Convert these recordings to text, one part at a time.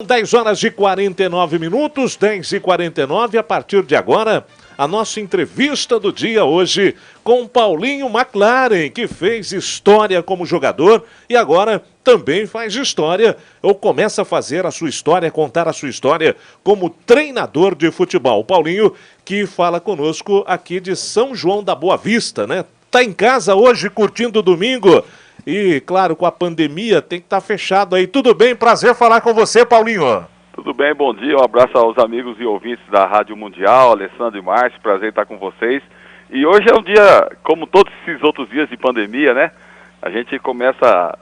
10 horas e 49 minutos, 10h49, a partir de agora, a nossa entrevista do dia hoje com Paulinho McLaren, que fez história como jogador e agora também faz história, ou começa a fazer a sua história, contar a sua história como treinador de futebol. Paulinho, que fala conosco aqui de São João da Boa Vista, né? Tá em casa hoje, curtindo o domingo. E, claro, com a pandemia tem que estar fechado aí. Tudo bem? Prazer falar com você, Paulinho. Tudo bem, bom dia. Um abraço aos amigos e ouvintes da Rádio Mundial, Alessandro e Márcio. Prazer estar com vocês. E hoje é um dia, como todos esses outros dias de pandemia, né? A gente começa,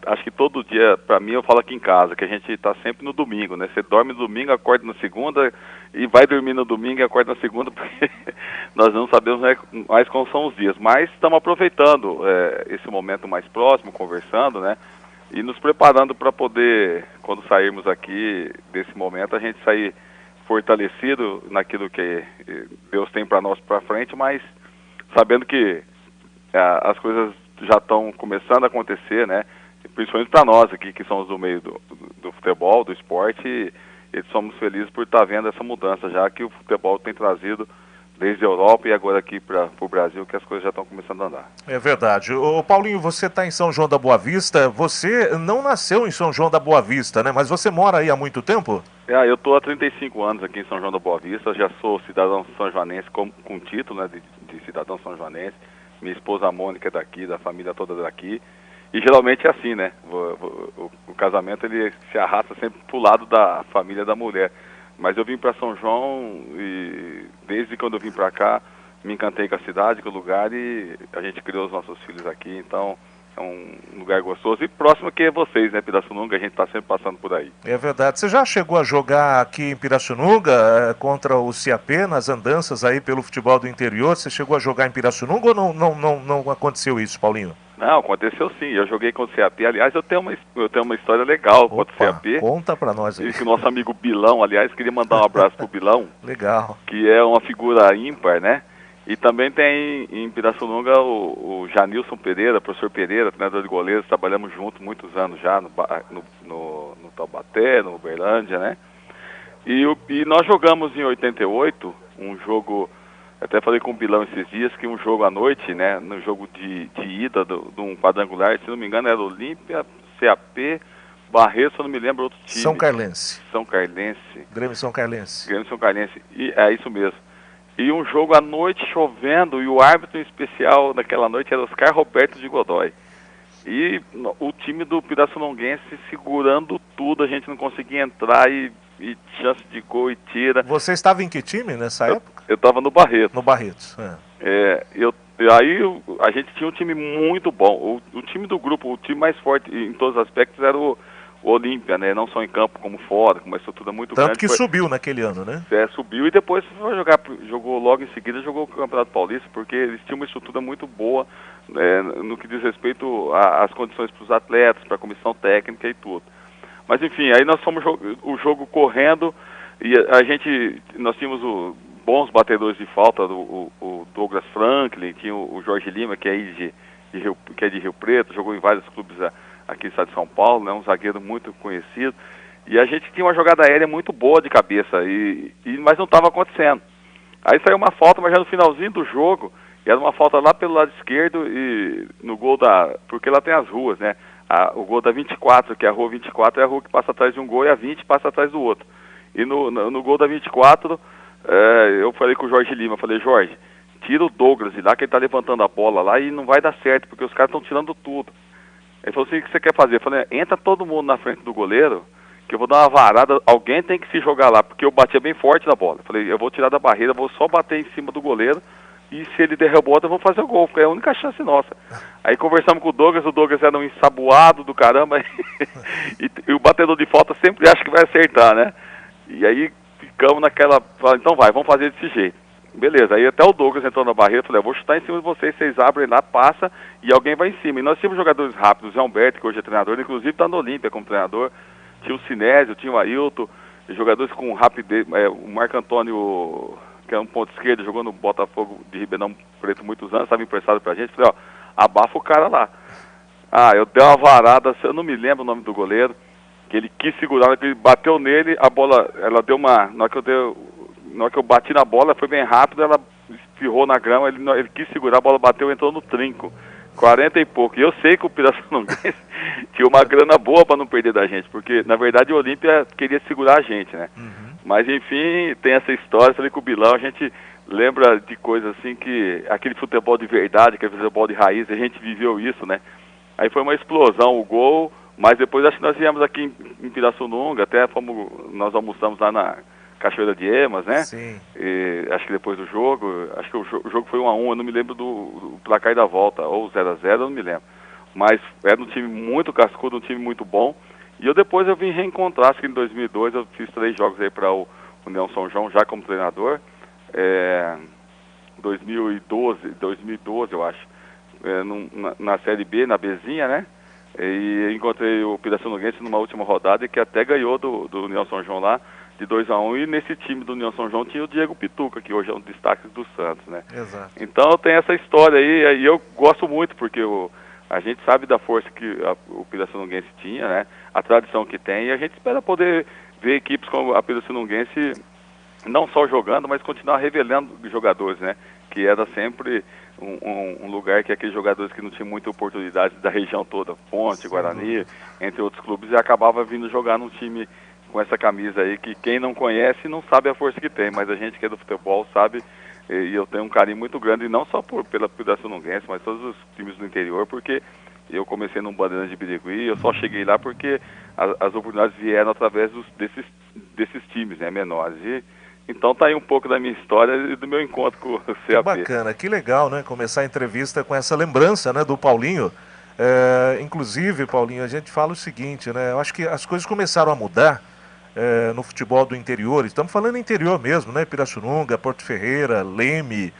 acho que todo dia, pra mim, eu falo aqui em casa, que a gente tá sempre no domingo, né? Você dorme no domingo, acorda na segunda e vai dormir no domingo e acorda na segunda, porque nós não sabemos mais como são os dias. Mas estamos aproveitando esse momento mais próximo, conversando, né? E nos preparando para poder, quando sairmos aqui desse momento, a gente sair fortalecido naquilo que Deus tem para nós para frente, mas sabendo que as coisas já estão começando a acontecer, né? Principalmente para nós aqui, que somos do meio do futebol, do esporte, e somos felizes por estar vendo essa mudança, já que o futebol tem trazido desde a Europa e agora aqui para o Brasil, que as coisas já estão começando a andar. É verdade. Ô, Paulinho, você está em São João da Boa Vista, você não nasceu em São João da Boa Vista, né? Mas você mora aí há muito tempo? Eu estou há 35 anos aqui em São João da Boa Vista, já sou cidadão são-joanense com título, né, de cidadão são-joanense. Minha esposa Mônica é daqui, da família toda daqui. E geralmente é assim, né? O casamento ele se arrasta sempre pro lado da família da mulher. Mas eu vim para São João e desde quando eu vim para cá me encantei com a cidade, com o lugar, e a gente criou os nossos filhos aqui. Então é um lugar gostoso e próximo que é vocês, né, Pirassununga, a gente está sempre passando por aí. É verdade. Você já chegou a jogar aqui em Pirassununga contra o CAP nas andanças aí pelo futebol do interior? Você chegou a jogar em Pirassununga ou não aconteceu isso, Paulinho? Não, aconteceu sim. Eu joguei contra o CAP. Aliás, eu tenho uma história legal contra o CAP. Conta pra nós aí. E que o nosso amigo Bilão, aliás, queria mandar um abraço pro Bilão. Legal. Que é uma figura ímpar, né? E também tem em Pirassununga o Janilson Pereira, professor Pereira, treinador de goleiros. Trabalhamos juntos muitos anos já no Taubaté, no Uberlândia, né? E nós jogamos em 88 um jogo. Até falei com o Bilão esses dias que um jogo à noite, né, no jogo de ida de um quadrangular, se não me engano era Olímpia, CAP, Barreto, se eu não me lembro outro time. São Carlense. Grêmio São Carlense. E é isso mesmo. E um jogo à noite chovendo e o árbitro em especial naquela noite era Oscar Roberto de Godoy. E o time do Pirassununguense segurando tudo, a gente não conseguia entrar e chance de gol e tira. Você estava em que time nessa época? Eu estava no Barreto. No Barretos. Aí a gente tinha um time muito bom. O time do grupo, o time mais forte em todos os aspectos era o Olímpia, né? Não só em campo como fora, com uma estrutura muito grande. Tanto que subiu naquele ano, né? Subiu e depois jogou logo em seguida, jogou o Campeonato Paulista, porque eles tinham uma estrutura muito boa no que diz respeito às condições para os atletas, para a comissão técnica e tudo. Mas enfim, aí nós fomos o jogo correndo e nós tínhamos bons batedores de falta, o Douglas Franklin, tinha o Jorge Lima, que é de Rio Preto, jogou em vários clubes aqui no estado de São Paulo, né, um zagueiro muito conhecido, e a gente tinha uma jogada aérea muito boa de cabeça, mas não estava acontecendo. Aí saiu uma falta, mas já no finalzinho do jogo, e era uma falta lá pelo lado esquerdo, e no gol porque lá tem as ruas, né, o gol da 24, que é a rua 24, é a rua que passa atrás de um gol, e a 20 passa atrás do outro. E no gol da 24, eu falei com o Jorge Lima, falei, Jorge, tira o Douglas de lá, que ele tá levantando a bola lá e não vai dar certo, porque os caras estão tirando tudo. Ele falou assim, o que você quer fazer? Eu falei, entra todo mundo na frente do goleiro, que eu vou dar uma varada, alguém tem que se jogar lá, porque eu batia bem forte na bola. Eu falei, eu vou tirar da barreira, vou só bater em cima do goleiro, e se ele der rebote eu vou fazer o gol, porque é a única chance nossa. Aí conversamos com o Douglas era um ensaboado do caramba, e o batedor de falta sempre acha que vai acertar, né? E aí ficamos naquela, então vamos fazer desse jeito. Beleza, aí até o Douglas entrou na barreira, falei, eu vou chutar em cima de vocês abrem lá, passa, e alguém vai em cima. E nós tínhamos jogadores rápidos, o Zé Humberto, que hoje é treinador, inclusive está no Olímpia como treinador, tinha o Sinésio, tinha o Ailton, jogadores com rapidez, o Marco Antônio, que é um ponto esquerdo, jogou no Botafogo de Ribeirão Preto muitos anos, estava emprestado pra gente, falei, abafa o cara lá. Eu dei uma varada, eu não me lembro o nome do goleiro, que ele quis segurar, na hora que ele bateu nele, a bola, ela deu uma, na hora que eu bati na bola, foi bem rápido, ela espirrou na grama, ele quis segurar, a bola bateu e entrou no trinco, 40 e pouco. E eu sei que o Pirassununguense tinha uma grana boa para não perder da gente, porque na verdade o Olímpia queria segurar a gente, né? Mas enfim, tem essa história, falei com o Bilão, a gente lembra de coisas assim, que aquele futebol de verdade, aquele futebol de raiz, a gente viveu isso, né? Aí foi uma explosão o gol, mas depois acho que nós viemos aqui em Pirassununga, até nós almoçamos lá na Cachoeira de Emas, né? Sim. E acho que depois do jogo, acho que o jogo foi 1-1, eu não me lembro do placar da volta, ou 0-0, eu não me lembro. Mas era um time muito cascudo, um time muito bom. E depois eu vim reencontrar, acho que em 2002 eu fiz 3 jogos aí para o União São João, já como treinador. 2012 eu acho, na Série B, na Bezinha, né? E encontrei o Pirassununguense numa última rodada, que até ganhou do União São João lá, de 2-1, e nesse time do União São João tinha o Diego Pituca, que hoje é um destaque do Santos, né? Exato. Então tem essa história aí, e eu gosto muito, porque a gente sabe da força que o Pirassununguense tinha, né? A tradição que tem, e a gente espera poder ver equipes como a Pirassununguense não só jogando, mas continuar revelando jogadores, né? Que era sempre um lugar que aqueles jogadores que não tinham muita oportunidade da região toda, Ponte, Guarani, entre outros clubes, e acabava vindo jogar num time com essa camisa aí, que quem não conhece não sabe a força que tem, mas a gente que é do futebol sabe, e eu tenho um carinho muito grande, e não só pela Pirassununguense, mas todos os times do interior, porque eu comecei num Bandeirantes de Birigui, eu só cheguei lá porque as oportunidades vieram através desses times, né, menores. Então tá aí um pouco da minha história e do meu encontro com o CAP. Que bacana, que legal, né? Começar a entrevista com essa lembrança, né, do Paulinho. Inclusive, Paulinho, a gente fala o seguinte, né? Eu acho que as coisas começaram a mudar no futebol do interior. Estamos falando interior mesmo, né? Pirassununga, Porto Ferreira, Leme,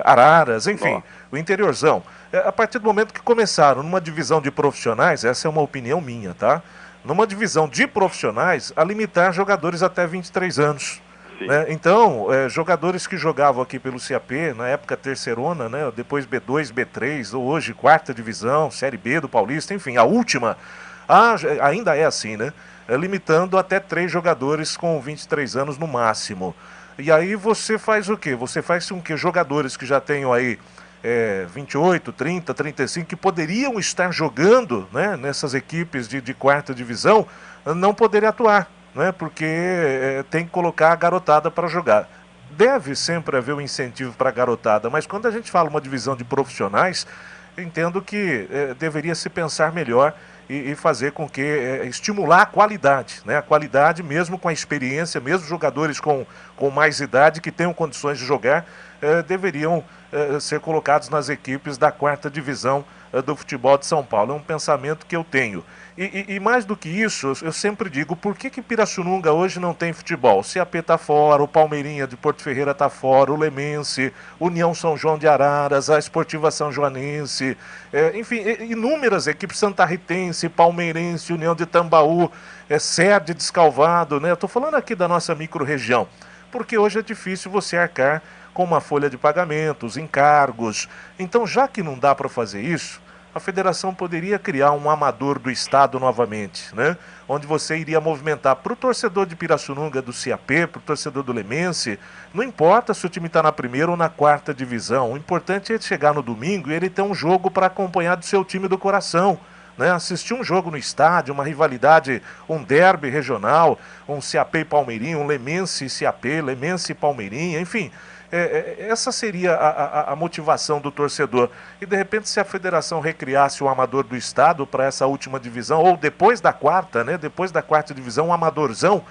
Araras, enfim, o interiorzão. A partir do momento que começaram numa divisão de profissionais, essa é uma opinião minha, tá? Numa divisão de profissionais, a limitar jogadores até 23 anos. Né? Então, jogadores que jogavam aqui pelo CAP, na época terceirona, né? Depois B2, B3, ou hoje quarta divisão, Série B do Paulista, enfim, a última, ainda é assim, né? Limitando até 3 jogadores com 23 anos no máximo. E aí você faz o quê? Você faz com que jogadores que já tenham aí 28, 30, 35, que poderiam estar jogando, né, nessas equipes de quarta divisão, não poderem atuar. Né, porque tem que colocar a garotada para jogar. Deve sempre haver um incentivo para a garotada, mas quando a gente fala uma divisão de profissionais, entendo que deveria se pensar melhor e fazer com que estimular a qualidade, né, a qualidade mesmo com a experiência, mesmo jogadores com mais idade que tenham condições de jogar, deveriam ser colocados nas equipes da quarta divisão do futebol de São Paulo. É um pensamento que eu tenho. E mais do que isso, eu sempre digo, por que Pirassununga hoje não tem futebol? O CAP está fora, o Palmeirinha de Porto Ferreira está fora, o Lemense, União São João de Araras, a Esportiva São Joanense, enfim, inúmeras equipes, Santarritense, Palmeirense, União de Tambaú, Sede de Escalvado, né? Eu estou falando aqui da nossa micro-região, porque hoje é difícil você arcar com uma folha de pagamentos, encargos. Então, já que não dá para fazer isso, a federação poderia criar um amador do estado novamente, né? Onde você iria movimentar para o torcedor de Pirassununga do CAP, para o torcedor do Lemense, não importa se o time está na primeira ou na quarta divisão, o importante é chegar no domingo e ele ter um jogo para acompanhar do seu time do coração, né? Assistir um jogo no estádio, uma rivalidade, um derby regional, um CAP e Palmeirinha, um Lemense e CAP, Lemense e Palmeirinha, enfim. Essa seria a motivação do torcedor. E de repente, se a federação recriasse o amador do estado para essa última divisão, ou depois da quarta, né? Depois da quarta divisão, um amadorzão,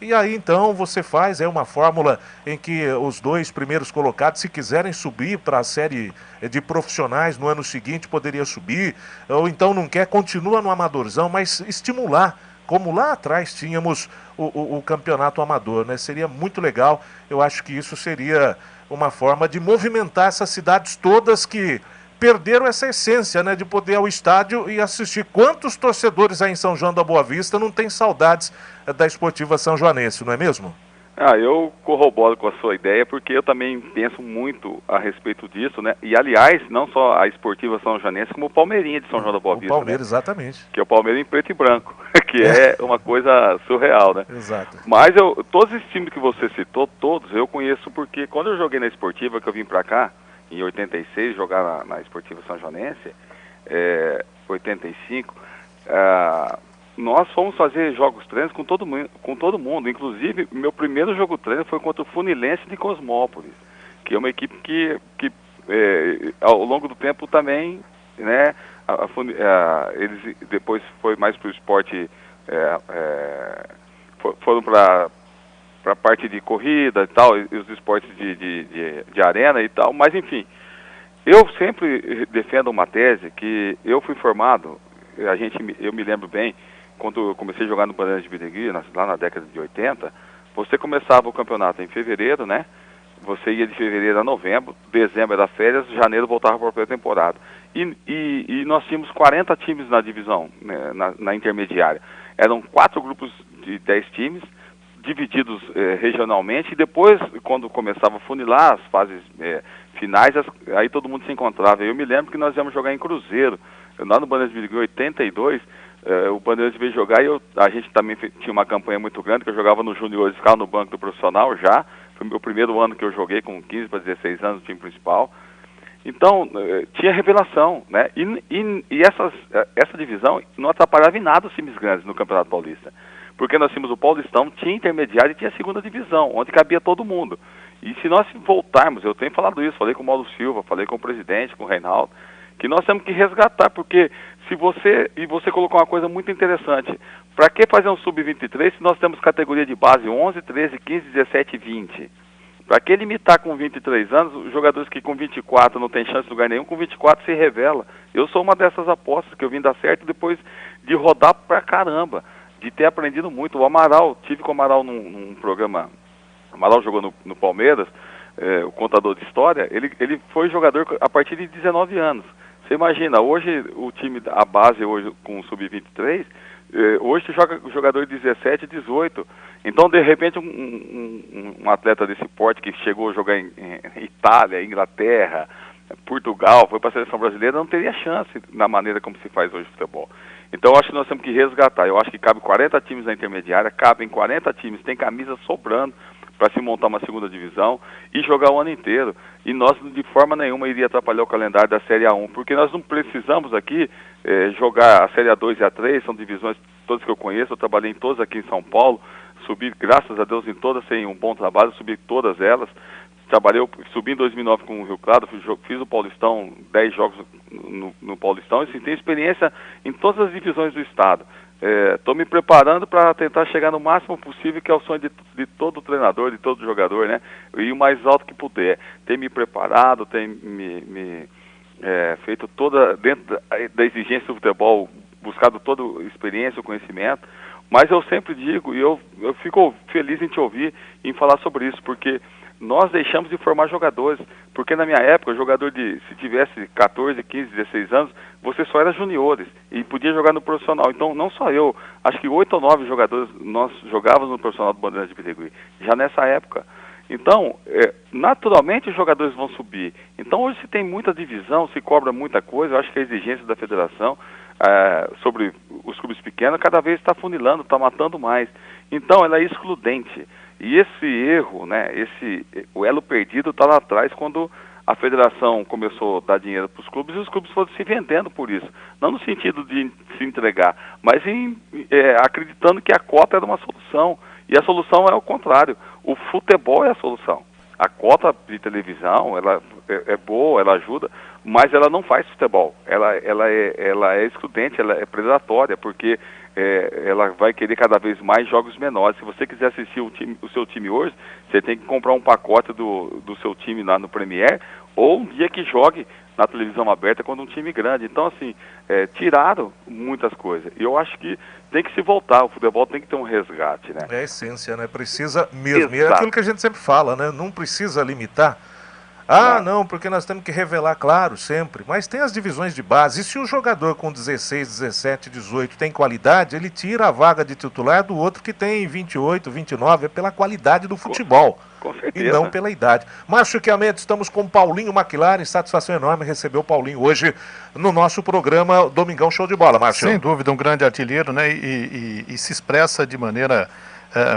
e aí então você faz uma fórmula em que os 2 primeiros colocados, se quiserem subir para a série de profissionais no ano seguinte, poderia subir, ou então não quer, continua no amadorzão, mas estimular, como lá atrás tínhamos o campeonato amador, né? Seria muito legal. Eu acho que isso seria uma forma de movimentar essas cidades todas que perderam essa essência, né, de poder ir ao estádio e assistir. Quantos torcedores aí em São João da Boa Vista não têm saudades da Esportiva São Joanense, não é mesmo? Eu corroboro com a sua ideia, porque eu também penso muito a respeito disso, né? E, aliás, não só a Esportiva São Joanense, como o Palmeirinha de São João da Boa Vista. O Palmeiras, né? Exatamente. Que é o Palmeiras em preto e branco, que é uma coisa surreal, né? Exato. Mas todos esses times que você citou, todos, eu conheço porque quando eu joguei na Esportiva, que eu vim pra cá, em 86, jogar na Esportiva São Joanense, 85, nós fomos fazer jogos treinos com todo mundo. Inclusive, meu primeiro jogo treino foi contra o Funilense de Cosmópolis, que é uma equipe que ao longo do tempo também, né, eles depois foi mais para o esporte, foram para a parte de corrida e tal, e os esportes de arena e tal, mas enfim, eu sempre defendo uma tese que eu fui formado, eu me lembro bem, quando eu comecei a jogar no Bandeirantes de Birigui, lá na década de 80, você começava o campeonato em fevereiro, né? Você ia de fevereiro a novembro, dezembro era férias, janeiro voltava para a pré-temporada. E nós tínhamos 40 times na divisão, né, na intermediária. Eram 4 grupos de 10 times, divididos regionalmente, e depois, quando começava a funilar as fases finais, aí todo mundo se encontrava. Eu me lembro que nós íamos jogar em Cruzeiro, lá no Bandeirantes de Birigui, em 82, o Bandeirantes veio jogar e a gente também tinha uma campanha muito grande, que eu jogava no juniores, ficava no banco do profissional já. Foi o meu primeiro ano que eu joguei, com 15 para 16 anos, no time principal. Então, tinha revelação, né? E essa divisão não atrapalhava em nada os times grandes no Campeonato Paulista. Porque nós tínhamos o Paulistão, tinha intermediário e tinha a segunda divisão, onde cabia todo mundo. E se nós voltarmos, eu tenho falado isso, falei com o Mauro Silva, falei com o presidente, com o Reinaldo, que nós temos que resgatar, porque você colocou uma coisa muito interessante, para que fazer um sub-23 se nós temos categoria de base 11, 13, 15, 17 e 20? Para que limitar com 23 anos, os jogadores que com 24 não tem chance de lugar nenhum, com 24 se revela. Eu sou uma dessas apostas que eu vim dar certo depois de rodar pra caramba, de ter aprendido muito. O Amaral, tive com o Amaral num programa, o Amaral jogou no Palmeiras, o contador de história, ele foi jogador a partir de 19 anos. Você imagina, hoje o time, a base hoje com o sub-23, hoje joga jogador de 17, 18. Então, de repente, um atleta desse porte que chegou a jogar em Itália, Inglaterra, Portugal, foi para a seleção brasileira, não teria chance na maneira como se faz hoje o futebol. Então, eu acho que nós temos que resgatar. Eu acho que cabe 40 times na intermediária, cabem 40 times, tem camisa sobrando para se montar uma segunda divisão e jogar o ano inteiro. E nós, de forma nenhuma, iria atrapalhar o calendário da Série A1, porque nós não precisamos aqui jogar a Série A2 e A3, são divisões todas que eu conheço, eu trabalhei em todas aqui em São Paulo, subi, graças a Deus, em todas, sem um bom trabalho, subi todas elas. Subi em 2009 com o Rio Claro, fiz o Paulistão, 10 jogos no Paulistão, e tenho experiência em todas as divisões do estado. Estou me preparando para tentar chegar no máximo possível, que é o sonho de todo treinador, de todo jogador, né? E o mais alto que puder. Tem me preparado, tem me feito toda, dentro da exigência do futebol, buscado toda a experiência, o conhecimento. Mas eu sempre digo, e eu fico feliz em te ouvir, em falar sobre isso, porque nós deixamos de formar jogadores, porque na minha época, o jogador se tivesse 14, 15, 16 anos, você só era juniores e podia jogar no profissional. Então, não só eu, acho que 8 ou 9 jogadores nós jogávamos no profissional do Bandeirantes de Birigui, já nessa época. Então, naturalmente os jogadores vão subir. Então, hoje se tem muita divisão, se cobra muita coisa, eu acho que a exigência da federação sobre os clubes pequenos cada vez está funilando, está matando mais. Então, ela é excludente. E esse erro, né, o elo perdido está lá atrás, quando a federação começou a dar dinheiro para os clubes e os clubes foram se vendendo por isso. Não no sentido de se entregar, mas acreditando que a cota era uma solução. E a solução é o contrário. O futebol é a solução. A cota de televisão, ela é boa, ela ajuda, mas ela não faz futebol. Ela é excludente, ela é predatória, porque ela vai querer cada vez mais jogos menores. Se você quiser assistir o seu time hoje, você tem que comprar um pacote do seu time lá no Premier, ou um dia que jogue na televisão aberta contra um time grande. Então, assim, tiraram muitas coisas. E eu acho que tem que se voltar, o futebol tem que ter um resgate, né? É a essência, né? Precisa mesmo. Exato. E é aquilo que a gente sempre fala, né? Não precisa limitar Ah, não, porque nós temos que revelar, claro, sempre. Mas tem as divisões de base. E se o jogador com 16, 17, 18 tem qualidade, ele tira a vaga de titular do outro que tem 28, 29. É pela qualidade do futebol. Com E não certeza. pela idade. Márcio Chiamento, estamos com o Paulinho McLaren. Satisfação enorme receber o Paulinho hoje no nosso programa Domingão Show de Bola, Márcio. Sem dúvida, um grande artilheiro, né? E se expressa de maneira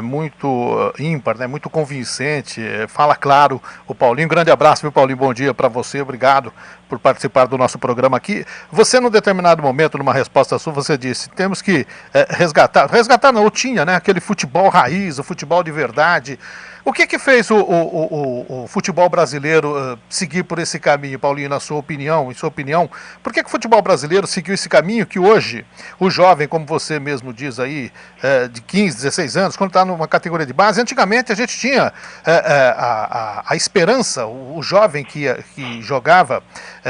muito ímpar, né? Muito convincente. Fala claro o Paulinho. Grande abraço, viu, Paulinho? Bom dia para você. Obrigado por participar do nosso programa aqui. Você, num determinado momento, numa resposta sua, você disse, temos que resgatar não, tinha, né? Aquele futebol raiz, o futebol de verdade. O que fez o futebol brasileiro seguir por esse caminho, Paulinho, na sua opinião, em sua opinião? Por que o futebol brasileiro seguiu esse caminho que hoje o jovem, como você mesmo diz aí, de 15, 16 anos, quando está numa categoria de base, antigamente a gente tinha a esperança, o jovem que jogava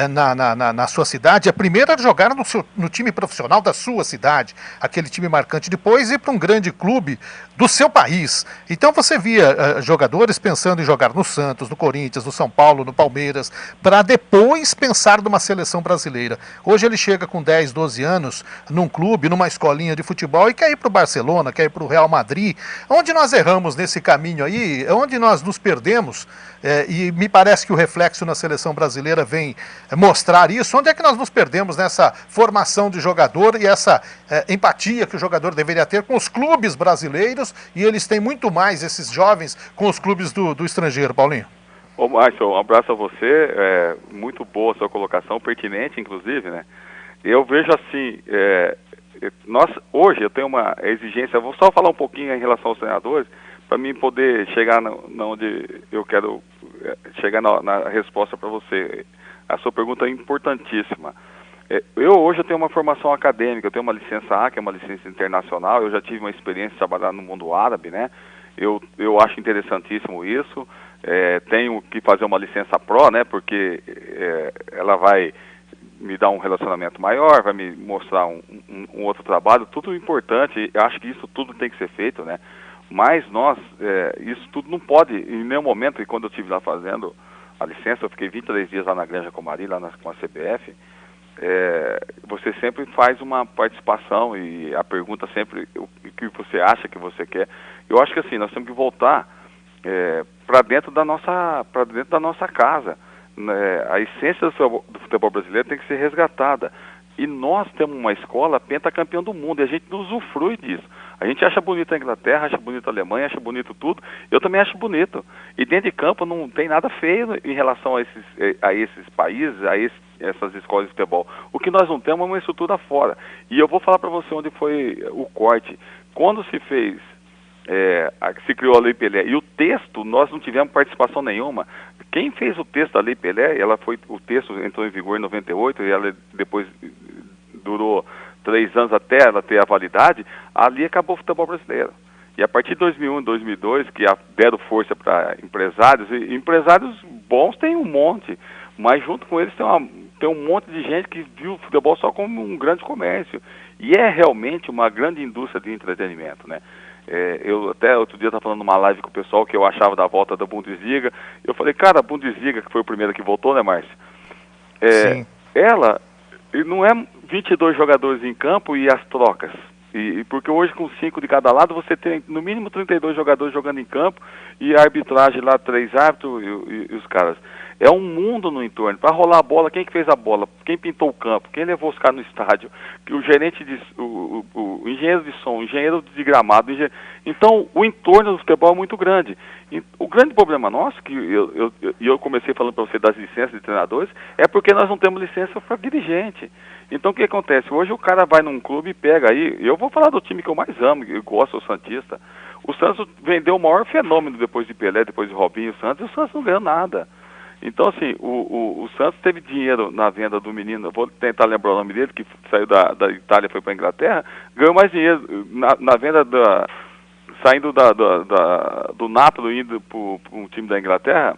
na sua cidade, a primeira era jogar no time profissional da sua cidade, aquele time marcante, depois ir para um grande clube do seu país. Então você via jogadores pensando em jogar no Santos, no Corinthians, no São Paulo, no Palmeiras, para depois pensar numa seleção brasileira. Hoje ele chega com 10, 12 anos num clube, numa escolinha de futebol e quer ir para o Barcelona, quer ir para o Real Madrid. Onde nós erramos nesse caminho aí, onde nós nos perdemos, e me parece que o reflexo na seleção brasileira vem mostrar isso, onde é que nós nos perdemos nessa formação de jogador e essa empatia que o jogador deveria ter com os clubes brasileiros, e eles têm muito mais, esses jovens, com os clubes do estrangeiro, Paulinho. Ô Márcio, um abraço a você, muito boa a sua colocação, pertinente inclusive, né? Eu vejo assim, hoje eu tenho uma exigência, vou só falar um pouquinho em relação aos treinadores, para mim poder chegar onde eu quero chegar na resposta para você. A sua pergunta é importantíssima. Hoje eu tenho uma formação acadêmica, eu tenho uma licença A, que é uma licença internacional, eu já tive uma experiência de trabalhar no mundo árabe, né? Eu acho interessantíssimo isso. Tenho que fazer uma licença Pro, né? Porque ela vai me dar um relacionamento maior, vai me mostrar um outro trabalho, tudo importante. Eu acho que isso tudo tem que ser feito, né? Mas isso tudo não pode, em nenhum momento, e quando eu estive lá fazendo a licença, eu fiquei 23 dias lá na Granja Comari, lá com a CBF, você sempre faz uma participação e a pergunta sempre o que você acha que você quer. Eu acho que assim, nós temos que voltar para dentro da nossa casa. A essência do futebol brasileiro tem que ser resgatada. E nós temos uma escola pentacampeã do mundo, e a gente não usufrui disso. A gente acha bonito a Inglaterra, acha bonito a Alemanha, acha bonito tudo. Eu também acho bonito. E dentro de campo não tem nada feio em relação a esses países, essas escolas de futebol. O que nós não temos é uma estrutura fora. E eu vou falar para você onde foi o corte. Quando se fez, se criou a Lei Pelé, e o texto, nós não tivemos participação nenhuma. Quem fez o texto da Lei Pelé, o texto entrou em vigor em 98, e ela depois durou 3 anos até ela ter a validade, ali acabou o futebol brasileiro. E a partir de 2001 e 2002, que deram força para empresários, e empresários bons tem um monte, mas junto com eles tem um monte de gente que viu o futebol só como um grande comércio. E é realmente uma grande indústria de entretenimento, né? Eu até outro dia estava falando numa live com o pessoal que eu achava da volta da Bundesliga. Eu falei, cara, a Bundesliga, que foi o primeiro que voltou, né, Márcio? Sim. Ela não é 22 jogadores em campo e as trocas. Porque hoje com 5 de cada lado você tem no mínimo 32 jogadores jogando em campo e a arbitragem lá, 3 árbitros e os caras. É um mundo no entorno. Para rolar a bola, quem que fez a bola? Quem pintou o campo? Quem levou os caras no estádio? O gerente, o engenheiro de som, o engenheiro de gramado. Então, o entorno do futebol é muito grande. E o grande problema nosso, que eu comecei falando para você das licenças de treinadores, é porque nós não temos licença para dirigente. Então, o que acontece? Hoje o cara vai num clube e pega aí... Eu vou falar do time que eu mais amo, eu gosto, o Santista. O Santos vendeu o maior fenômeno depois de Pelé, depois de Robinho, o Santos, e o Santos não ganhou nada. Então, assim, o Santos teve dinheiro na venda do menino, vou tentar lembrar o nome dele, que saiu da Itália e foi para a Inglaterra, ganhou mais dinheiro na venda saindo do Napoli, indo para um time da Inglaterra,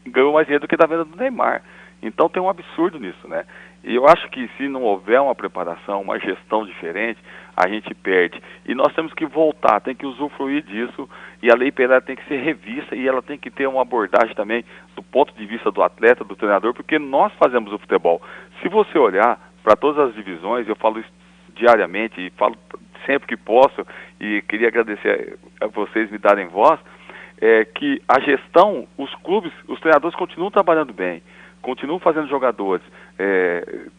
ganhou mais dinheiro do que da venda do Neymar. Então tem um absurdo nisso, né? E eu acho que se não houver uma preparação, uma gestão diferente, a gente perde. E nós temos que voltar, tem que usufruir disso, e a Lei Pelé tem que ser revista, e ela tem que ter uma abordagem também do ponto de vista do atleta, do treinador, porque nós fazemos o futebol. Se você olhar para todas as divisões, eu falo isso diariamente, e falo sempre que posso, e queria agradecer a vocês me darem voz, que a gestão, os clubes, os treinadores continuam trabalhando bem, continuam fazendo jogadores,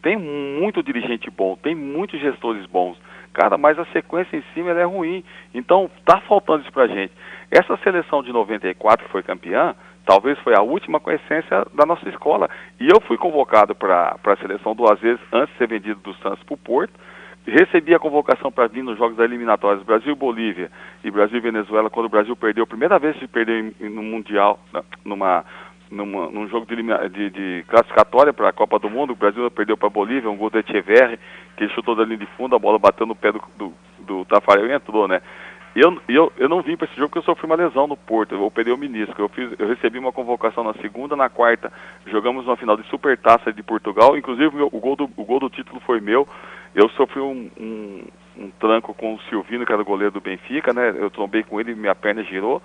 tem muito dirigente bom, tem muitos gestores bons, cara, mas a sequência em cima ela é ruim, então tá faltando isso pra gente. Essa seleção de 94 que foi campeã, talvez foi a última com a essência da nossa escola, e eu fui convocado para a seleção 2 vezes antes de ser vendido do Santos para o Porto, recebi a convocação para vir nos jogos da eliminatórias Brasil e Bolívia e Brasil e Venezuela, quando o Brasil perdeu, a primeira vez que perdeu no Mundial, num jogo de classificatória para a Copa do Mundo. O Brasil perdeu para a Bolívia, um gol do Echeverri, que ele chutou da linha de fundo, a bola bateu no pé do Tafarel e entrou, né? Eu não vim para esse jogo porque eu sofri uma lesão no Porto, eu operei o menisco. Eu recebi uma convocação na segunda, na quarta, jogamos uma final de Supertaça de Portugal, inclusive o gol do título foi meu. Eu sofri um tranco com o Silvino, que era o goleiro do Benfica, né? Eu trombei com ele, minha perna girou.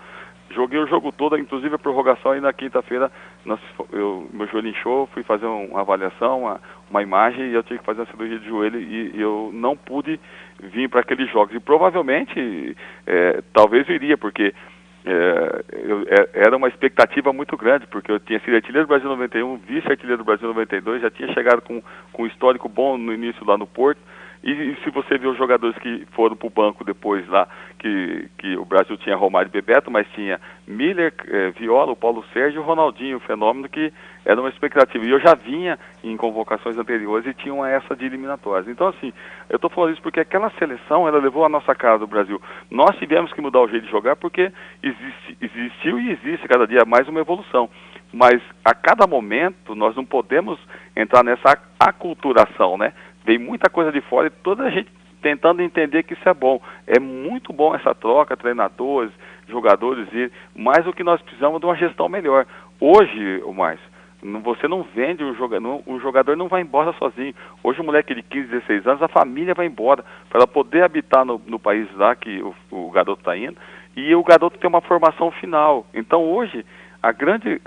Joguei o jogo todo, inclusive a prorrogação, e na quinta-feira meu joelho inchou, fui fazer uma avaliação, uma imagem, e eu tive que fazer uma cirurgia de joelho, e eu não pude vir para aqueles jogos. E provavelmente, talvez eu iria, porque era uma expectativa muito grande, porque eu tinha sido artilheiro do Brasil 91, vice-artilheiro do Brasil 92, já tinha chegado com um histórico bom no início lá no Porto. E se você ver os jogadores que foram para o banco depois lá, que o Brasil tinha Romário e Bebeto, mas tinha Miller, Viola, o Paulo Sérgio e o Ronaldinho, o fenômeno que era uma expectativa. E eu já vinha em convocações anteriores e tinha essa de eliminatórias. Então, assim, eu estou falando isso porque aquela seleção, ela levou a nossa cara do Brasil. Nós tivemos que mudar o jeito de jogar porque existiu e existe cada dia mais uma evolução. Mas a cada momento nós não podemos entrar nessa aculturação, né? Vem muita coisa de fora e toda a gente tentando entender que isso é bom. É muito bom essa troca, treinadores, jogadores, mas o que nós precisamos é de uma gestão melhor. Hoje, você não vende o jogador não vai embora sozinho. Hoje o moleque de 15, 16 anos, a família vai embora para ela poder habitar no país lá que o garoto está indo, e o garoto tem uma formação final. Então hoje, a grande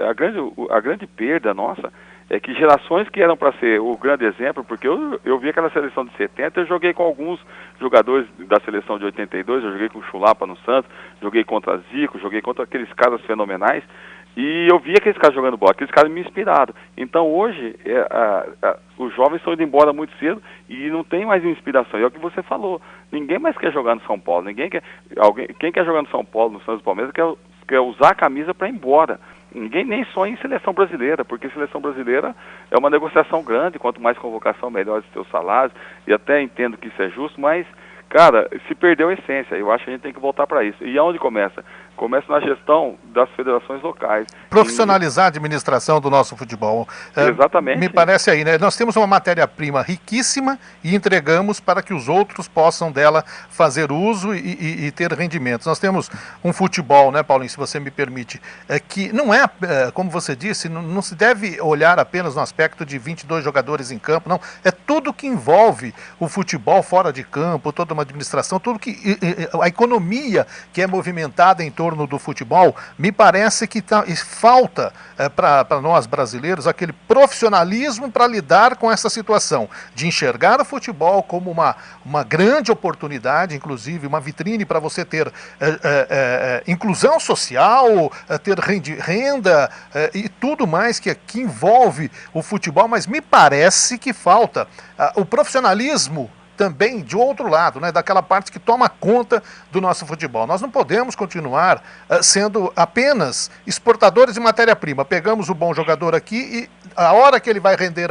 perda nossa é que gerações que eram para ser o grande exemplo, porque eu vi aquela seleção de 70, eu joguei com alguns jogadores da seleção de 82, eu joguei com o Chulapa no Santos, joguei contra Zico, joguei contra aqueles caras fenomenais, e eu vi aqueles caras jogando bola, aqueles caras me inspiraram. Então hoje, os jovens estão indo embora muito cedo e não tem mais inspiração. E é o que você falou, ninguém mais quer jogar no São Paulo, quem quer jogar no São Paulo, no Santos e Palmeiras, quer usar a camisa para ir embora. Ninguém nem sonha em seleção brasileira, porque seleção brasileira é uma negociação grande, quanto mais convocação, melhor os seus salários, e até entendo que isso é justo, mas, cara, se perdeu a essência, eu acho que a gente tem que voltar para isso. E aonde começa? Começa na gestão das federações locais. Profissionalizar a administração do nosso futebol. Exatamente. Me parece aí, né? Nós temos uma matéria-prima riquíssima e entregamos para que os outros possam dela fazer uso e ter rendimentos. Nós temos um futebol, né, Paulinho, se você me permite, que não é, como você disse, não se deve olhar apenas no aspecto de 22 jogadores em campo, não. É tudo que envolve o futebol fora de campo, toda uma administração, tudo que a economia que é movimentada em torno do futebol. Me parece que falta para nós brasileiros aquele profissionalismo para lidar com essa situação, de enxergar o futebol como uma grande oportunidade, inclusive uma vitrine para você ter inclusão social, ter renda e tudo mais que envolve o futebol, mas me parece que falta o profissionalismo também de outro lado, né, daquela parte que toma conta do nosso futebol. Nós não podemos continuar sendo apenas exportadores de matéria-prima. Pegamos o bom jogador aqui e a hora que ele vai render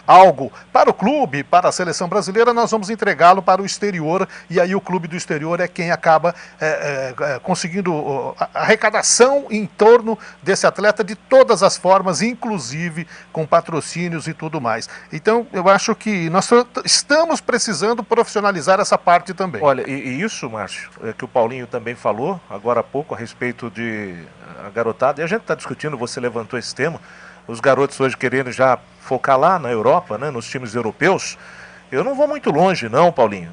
algo para o clube, para a seleção brasileira, nós vamos entregá-lo para o exterior, e aí o clube do exterior é quem acaba conseguindo arrecadação em torno desse atleta de todas as formas, inclusive com patrocínios e tudo mais. Então, eu acho que nós estamos precisando profissionalizar essa parte também. Olha, e isso, Márcio, que o Paulinho também falou agora há pouco a respeito de a garotada, e a gente está discutindo, você levantou esse tema, os garotos hoje querendo já focar lá na Europa, né, nos times europeus. Eu não vou muito longe, não, Paulinho.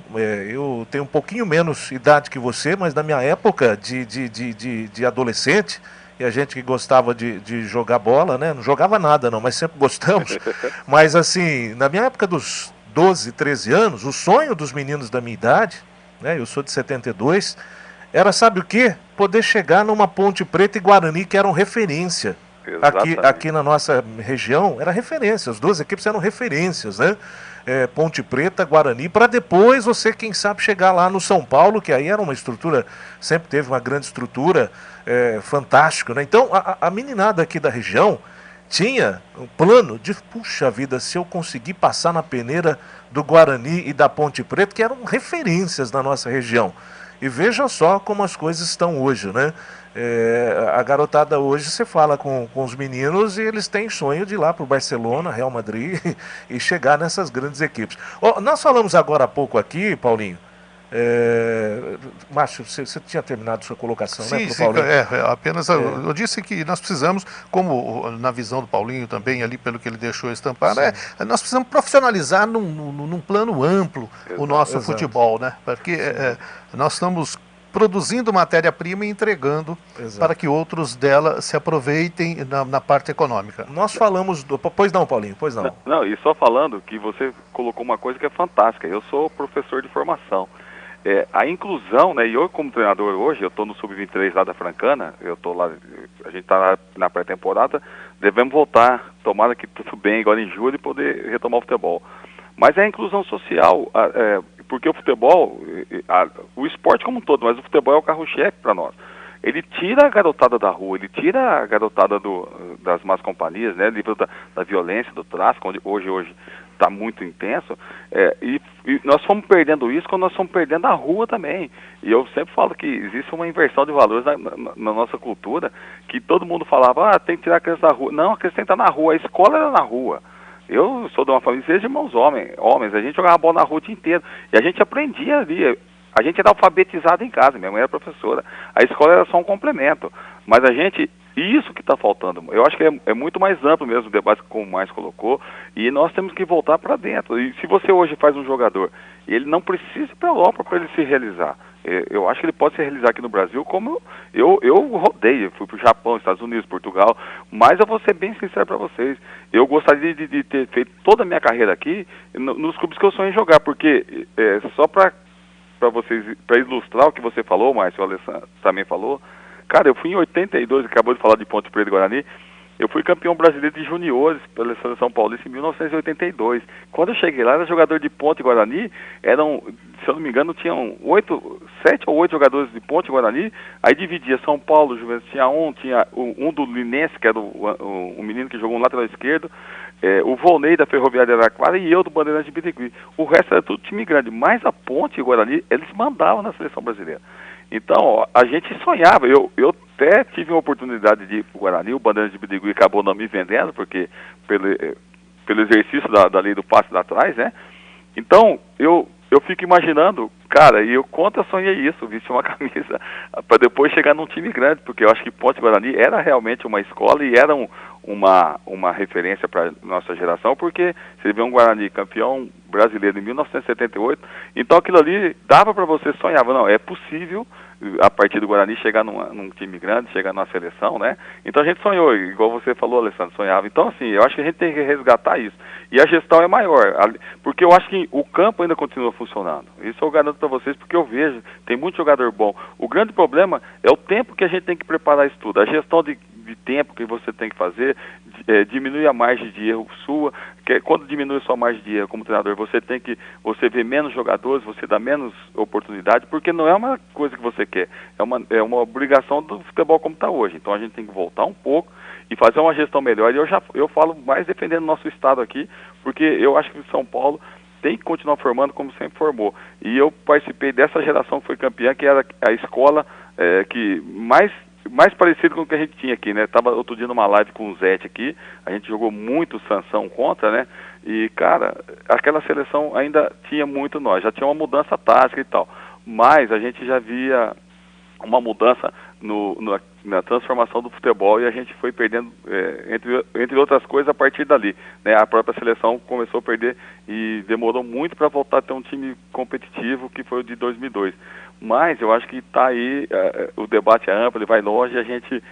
Eu tenho um pouquinho menos idade que você, mas na minha época de adolescente, e a gente que gostava de jogar bola, né? Não jogava nada, não, mas sempre gostamos. Mas, assim, na minha época dos 12, 13 anos, o sonho dos meninos da minha idade, né? Eu sou de 72, era, sabe o quê? Poder chegar numa Ponte Preta e Guarani, que eram referência. Aqui na nossa região, era referência. As duas equipes eram referências, né? Ponte Preta, Guarani, para depois você, quem sabe, chegar lá no São Paulo, que aí era uma estrutura, sempre teve uma grande estrutura, fantástico, né? Então, a meninada aqui da região tinha um plano de, puxa vida, se eu conseguir passar na peneira do Guarani e da Ponte Preta, que eram referências na nossa região. E veja só como as coisas estão hoje, né? A garotada hoje, você fala com os meninos e eles têm sonho de ir lá para o Barcelona, Real Madrid e chegar nessas grandes equipes. Nós falamos agora há pouco aqui, Paulinho, Márcio, você tinha terminado sua colocação, sim, né, sim, Paulinho? Eu disse que nós precisamos, como na visão do Paulinho também, ali pelo que ele deixou estampado, nós precisamos profissionalizar num plano amplo o nosso futebol, né? Porque nós estamos produzindo matéria-prima e entregando para que outros dela se aproveitem na parte econômica. Nós falamos do... Pois não, Paulinho, pois não. Não, e só falando que você colocou uma coisa que é fantástica. Eu sou professor de formação. A inclusão, né, e eu como treinador hoje, eu estou no Sub-23 lá da Francana, eu estou lá, a gente está na pré-temporada, devemos voltar, tomara que tudo bem, agora em julho, e poder retomar o futebol. Mas é a inclusão social, porque o futebol, o esporte como um todo, mas o futebol é o carro-chefe para nós. Ele tira a garotada da rua, ele tira a garotada das más companhias, né, livre da violência, do tráfico, onde hoje está muito intenso, e nós fomos perdendo isso quando nós fomos perdendo a rua também. E eu sempre falo que existe uma inversão de valores na nossa cultura, que todo mundo falava, tem que tirar a criança da rua. Não, a criança tem que estar na rua, a escola era na rua. Eu sou de uma família de 6 irmãos homens, a gente jogava bola na rua o dia inteiro, e a gente aprendia ali, a gente era alfabetizado em casa, minha mãe era professora, a escola era só um complemento, mas isso que está faltando, eu acho que é muito mais amplo mesmo o debate que o Mais colocou, e nós temos que voltar para dentro. E se você hoje faz um jogador, ele não precisa ir para a Europa para ele se realizar. Eu acho que ele pode se realizar aqui no Brasil, como eu rodei, fui para o Japão, Estados Unidos, Portugal, mas eu vou ser bem sincero para vocês, eu gostaria de ter feito toda a minha carreira aqui nos clubes que eu sonho em jogar, porque só para vocês, para ilustrar o que você falou, Márcio, o Alessandro também falou, cara, eu fui em 82, acabou de falar de Ponte Preta e Guarani, eu fui campeão brasileiro de juniores pela Seleção Paulista em 1982. Quando eu cheguei lá, era jogador de Ponte e Guarani, se eu não me engano, tinham 7 ou 8 jogadores de Ponte e Guarani, aí dividia São Paulo, Juventus tinha um do Linense, que era um menino que jogou um lateral esquerdo, o Volney da Ferroviária de Araraquara e eu do Bandeirantes de Birigui. O resto era tudo time grande, mas a Ponte e Guarani, eles mandavam na Seleção Brasileira. Então, a gente sonhava, eu até tive uma oportunidade de ir para o Guarani, o Bandeirantes de Birigui acabou não me vendendo, porque pelo exercício da lei do passe lá atrás, né? Então, eu fico imaginando, cara, e eu quanto eu sonhei isso, vestir uma camisa para depois chegar num time grande, porque eu acho que Ponte Guarani era realmente uma escola e era uma referência para nossa geração, porque você vê um Guarani campeão brasileiro em 1978, então aquilo ali dava para você sonhar, não, é possível a partir do Guarani chegar num time grande, chegar numa seleção, né? Então a gente sonhou, igual você falou, Alessandro, sonhava. Então assim, eu acho que a gente tem que resgatar isso. E a gestão é maior, porque eu acho que o campo ainda continua funcionando. Isso eu garanto para vocês, porque eu vejo, tem muito jogador bom. O grande problema é o tempo que a gente tem que preparar isso tudo. A gestão de tempo que você tem que fazer, diminui a margem de erro sua, que quando diminui a sua margem de erro como treinador, você vê menos jogadores, você dá menos oportunidade, porque não é uma coisa que você quer, é uma obrigação do futebol como está hoje. Então a gente tem que voltar um pouco e fazer uma gestão melhor, e eu falo mais defendendo o nosso estado aqui, porque eu acho que São Paulo tem que continuar formando como sempre formou, e eu participei dessa geração que foi campeã, que era a escola que mais parecido com o que a gente tinha aqui, né? Tava outro dia numa live com o Zete aqui, a gente jogou muito Sansão contra, né? E, cara, aquela seleção ainda tinha muito nós, já tinha uma mudança tática e tal, mas a gente já via uma mudança na transformação do futebol, e a gente foi perdendo, entre outras coisas, a partir dali, né? A própria seleção começou a perder e demorou muito para voltar a ter um time competitivo, que foi o de 2002. Mas eu acho que está aí, o debate é amplo, ele vai longe, e a gente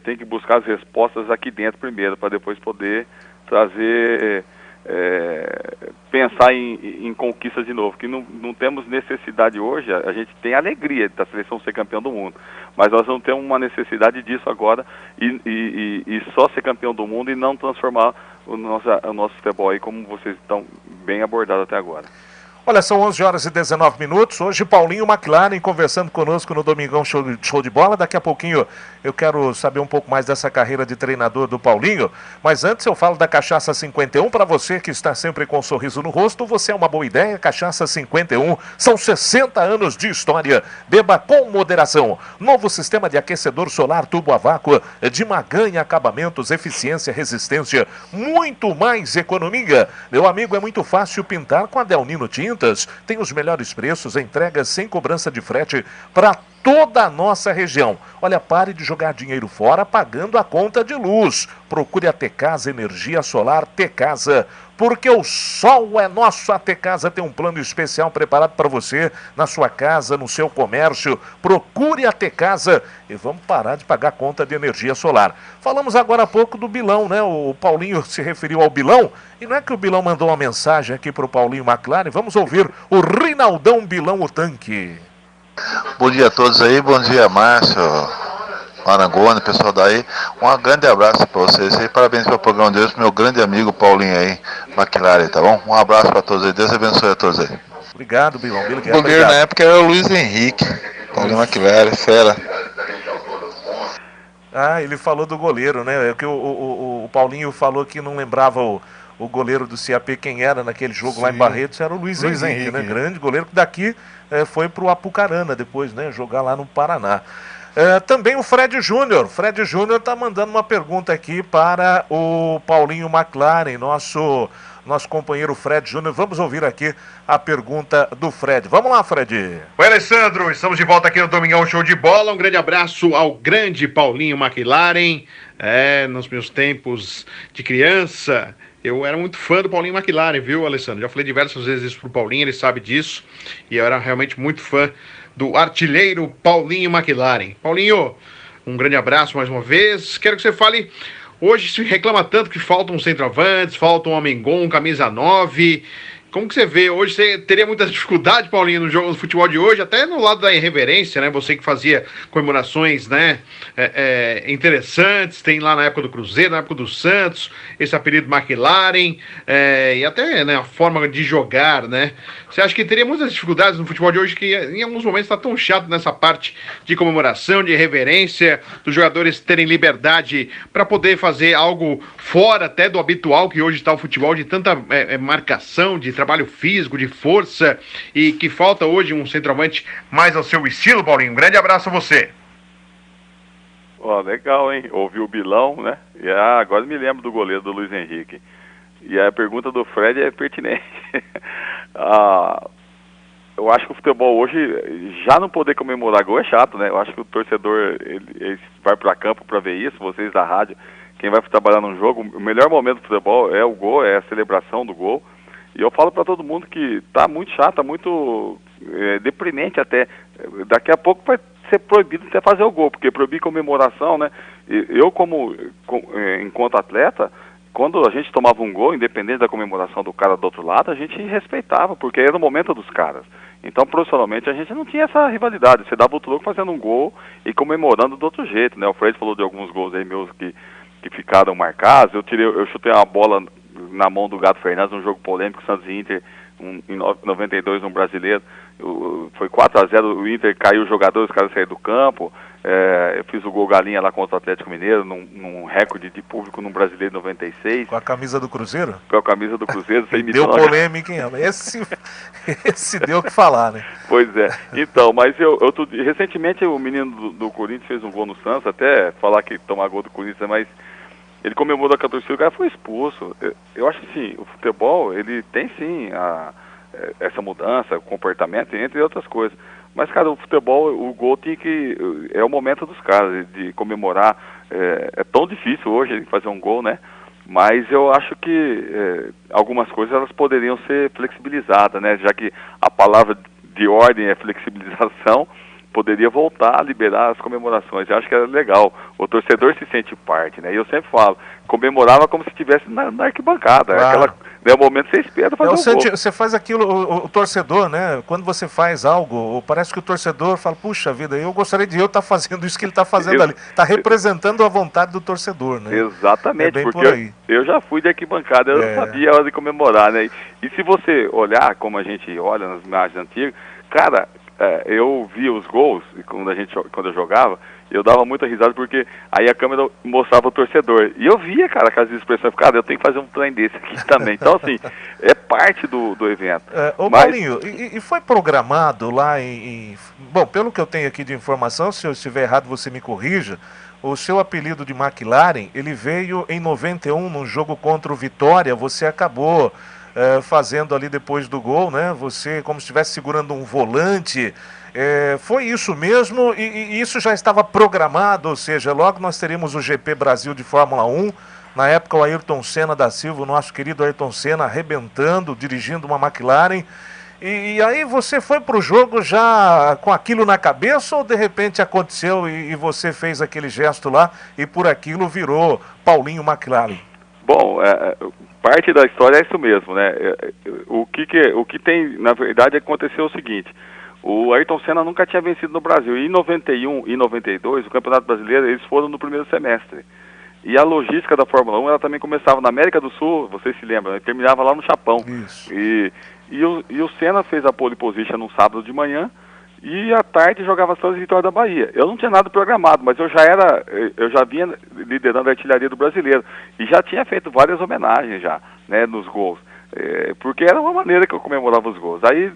tem que buscar as respostas aqui dentro primeiro, para depois poder trazer... pensar em conquistas de novo, que não temos necessidade hoje. A gente tem alegria da seleção ser campeão do mundo, mas nós não temos uma necessidade disso agora, e só ser campeão do mundo e não transformar o nosso futebol aí, como vocês estão bem abordados até agora. Olha, são 11 horas e 19 minutos. Hoje, Paulinho McLaren conversando conosco no Domingão Show de Bola. Daqui a pouquinho eu quero saber um pouco mais dessa carreira de treinador do Paulinho. Mas antes eu falo da Cachaça 51. Para você que está sempre com um sorriso no rosto, você é uma boa ideia. Cachaça 51. São 60 anos de história. Beba com moderação. Novo sistema de aquecedor solar tubo a vácuo de Maganha Acabamentos. Eficiência, resistência, muito mais economia. Meu amigo, é muito fácil pintar com a Del Nino Tintas. Tem os melhores preços, entregas sem cobrança de frete para toda a nossa região. Olha, pare de jogar dinheiro fora pagando a conta de luz. Procure a Tecasa Energia Solar Tecasa, porque o sol é nosso. A Tecasa tem um plano especial preparado para você, na sua casa, no seu comércio. Procure a Tecasa e vamos parar de pagar conta de energia solar. Falamos agora há pouco do Bilão, né? O Paulinho se referiu ao Bilão, e não é que o Bilão mandou uma mensagem aqui para o Paulinho McLaren. Vamos ouvir o Rinaldão Bilão, o tanque. Bom dia a todos aí, bom dia Márcio, Arangoni, pessoal daí. Um grande abraço para vocês aí, parabéns pelo programa de hoje, meu grande amigo Paulinho aí, McLaren, tá bom? Um abraço para todos aí, Deus abençoe a todos aí. Obrigado, Bilão. O goleiro na época era o Luiz Henrique, Paulinho McLaren, fera. Ah, ele falou do goleiro, né? É que o Paulinho falou que não lembrava o goleiro do CAP quem era naquele jogo. Sim. Lá em Barretos, era o Luiz Henrique, né? Grande goleiro, que daqui foi pro Apucarana depois, né? Jogar lá no Paraná. Também o Fred Júnior. Fred Júnior tá mandando uma pergunta aqui para o Paulinho McLaren, nosso companheiro Fred Júnior. Vamos ouvir aqui a pergunta do Fred. Vamos lá, Fred. Oi, Alessandro. Estamos de volta aqui no Domingão Show de Bola. Um grande abraço ao grande Paulinho McLaren. Nos meus tempos de criança, eu era muito fã do Paulinho McLaren, viu, Alessandro? Já falei diversas vezes isso pro Paulinho, ele sabe disso. E eu era realmente muito fã do artilheiro Paulinho McLaren. Paulinho, um grande abraço mais uma vez. Quero que você fale... Hoje se reclama tanto que faltam centroavantes, faltam um Amengon, camisa 9. Como que você vê? Hoje você teria muita dificuldade, Paulinho, no jogo do futebol de hoje, até no lado da irreverência, né? Você que fazia comemorações, né? Interessantes, tem lá na época do Cruzeiro, na época do Santos, esse apelido McLaren, e até, né, a forma de jogar, né? Você acha que teria muitas dificuldades no futebol de hoje, que em alguns momentos está tão chato nessa parte de comemoração, de irreverência, dos jogadores terem liberdade para poder fazer algo fora até do habitual que hoje está o futebol, de tanta marcação, de trabalho físico, de força, e que falta hoje um centroavante mais ao seu estilo, Paulinho? Um grande abraço a você. Legal, hein? Ouvi o Bilão, né? E agora me lembro do goleiro do Luiz Henrique. E a pergunta do Fred é pertinente. Eu acho que o futebol hoje, já não poder comemorar gol é chato, né? Eu acho que o torcedor ele vai para campo para ver isso, vocês da rádio, quem vai trabalhar num jogo, o melhor momento do futebol é o gol, é a celebração do gol. E eu falo para todo mundo que tá muito chato, tá muito deprimente até. Daqui a pouco vai ser proibido até fazer o gol, porque proibir comemoração, né? Eu, enquanto atleta, quando a gente tomava um gol, independente da comemoração do cara do outro lado, a gente respeitava, porque era o momento dos caras. Então, profissionalmente, a gente não tinha essa rivalidade. Você dava o troco fazendo um gol e comemorando do outro jeito, né? O Fred falou de alguns gols aí meus que ficaram marcados. Eu chutei uma bola na mão do Gato Fernandes, num jogo polêmico, Santos e Inter, em 92, um brasileiro. Foi 4-0, o Inter caiu os jogadores, os caras saíram do campo. Eu fiz o gol galinha lá contra o Atlético Mineiro, num recorde de público num brasileiro em 96. Com a camisa do Cruzeiro? Com a camisa do Cruzeiro. Deu polêmica, hein? Esse deu o que falar, né? Pois é. Então, mas recentemente o menino do Corinthians fez um gol no Santos, até falar que tomar gol do Corinthians, mas ele comemorou com a torcida, o cara foi expulso. Eu acho que sim, o futebol, ele tem sim essa mudança, o comportamento, entre outras coisas. Mas, cara, o futebol, o gol tem que... É o momento dos caras de comemorar. É tão difícil hoje fazer um gol, né? Mas eu acho que algumas coisas elas poderiam ser flexibilizadas, né? Já que a palavra de ordem é flexibilização, poderia voltar a liberar as comemorações. Eu acho que era legal. O torcedor se sente parte, né? E eu sempre falo, comemorava como se estivesse na arquibancada. Claro. É o momento que você espera fazer o gol. Você faz aquilo, o torcedor, né? Quando você faz algo, parece que o torcedor fala, puxa vida, eu gostaria de eu estar fazendo isso que ele está fazendo ali. Está representando a vontade do torcedor, né? Exatamente, bem porque por aí. eu já fui de arquibancada, eu não sabia a hora de comemorar, né? E se você olhar, como a gente olha nas imagens antigas, cara, eu via os gols, quando eu jogava, eu dava muita risada porque aí a câmera mostrava o torcedor. E eu via, cara, aquelas expressões, cara, eu tenho que fazer um trem desse aqui também. Então, assim, é parte do evento. Paulinho, e foi programado lá Bom, pelo que eu tenho aqui de informação, se eu estiver errado você me corrija, o seu apelido de McLaren, ele veio em 91, num jogo contra o Vitória, você acabou fazendo ali depois do gol, né? Você como se estivesse segurando um volante. Foi isso mesmo e isso já estava programado, ou seja, logo nós teríamos o GP Brasil de Fórmula 1, na época o Ayrton Senna da Silva, o nosso querido Ayrton Senna, arrebentando, dirigindo uma McLaren, e aí você foi para o jogo já com aquilo na cabeça ou de repente aconteceu e você fez aquele gesto lá e por aquilo virou Paulinho McLaren? Bom, parte da história é isso mesmo, né? O que tem, na verdade, aconteceu o seguinte: o Ayrton Senna nunca tinha vencido no Brasil. E em 91 e 92, o Campeonato Brasileiro, eles foram no primeiro semestre. E a logística da Fórmula 1, ela também começava na América do Sul, vocês se lembram, né? Terminava lá no Japão. Isso. E o Senna fez a pole position no sábado de manhã, e à tarde jogava as três vitórias da Bahia. Eu não tinha nada programado, mas eu já vinha liderando a artilharia do brasileiro. E já tinha feito várias homenagens já, né, nos gols. Porque era uma maneira que eu comemorava os gols. Aí,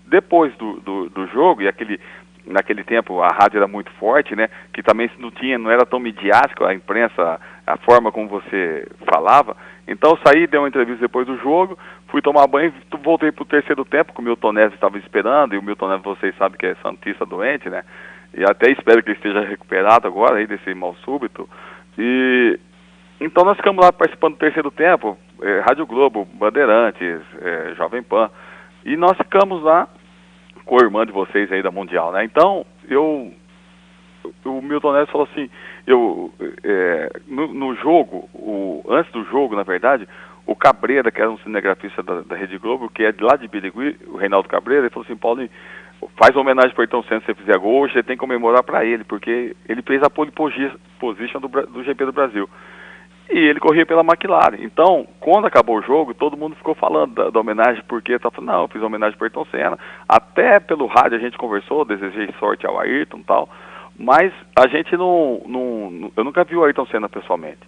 depois do jogo, e naquele tempo a rádio era muito forte, né, que também não era tão midiático a imprensa, a forma como você falava. Então eu saí, dei uma entrevista depois do jogo, fui tomar banho, voltei pro terceiro tempo, que o Milton Neves estava esperando, e o Milton Neves, vocês sabem que é santista doente, né, e até espero que ele esteja recuperado agora aí desse mal súbito. E então nós ficamos lá participando do terceiro tempo, Rádio Globo, Bandeirantes, Jovem Pan, e nós ficamos lá com a irmã de vocês aí da Mundial, né? Então, o Milton Neves falou assim, no jogo, antes do jogo, na verdade, o Cabreira, que era um cinegrafista da Rede Globo, que é de lá de Birigui, o Reinaldo Cabreira, ele falou assim, Paulinho, faz uma homenagem para o Ayrton Senna se você fizer gol, hoje você tem que comemorar para ele, porque ele fez a pole position do GP do Brasil. E ele corria pela McLaren. Então, quando acabou o jogo, todo mundo ficou falando da homenagem, porque tá falando, não, eu fiz uma homenagem para Ayrton Senna. Até pelo rádio a gente conversou, desejei sorte ao Ayrton e tal, mas a gente eu nunca vi o Ayrton Senna pessoalmente.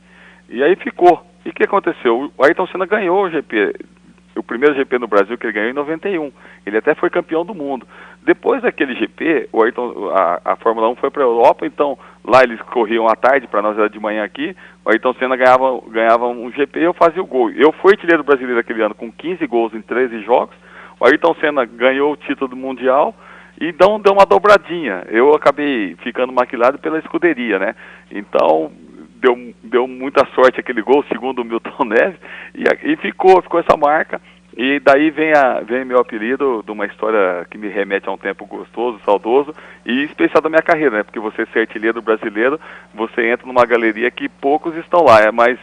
E aí ficou. E o que aconteceu? O Ayrton Senna ganhou o GP, o primeiro GP no Brasil que ele ganhou em 91. Ele até foi campeão do mundo. Depois daquele GP, a Fórmula 1 foi para a Europa, então lá eles corriam à tarde, para nós era de manhã aqui, o Ayrton Senna ganhava um GP e eu fazia o gol. Eu fui artilheiro brasileiro aquele ano com 15 gols em 13 jogos, o Ayrton Senna ganhou o título do Mundial e deu uma dobradinha. Eu acabei ficando maquilado pela escuderia, né? Então deu muita sorte aquele gol, segundo o Milton Neves, e ficou essa marca. E daí vem meu apelido de uma história que me remete a um tempo gostoso, saudoso e especial da minha carreira, né? Porque você ser artilheiro brasileiro, você entra numa galeria que poucos estão lá, mas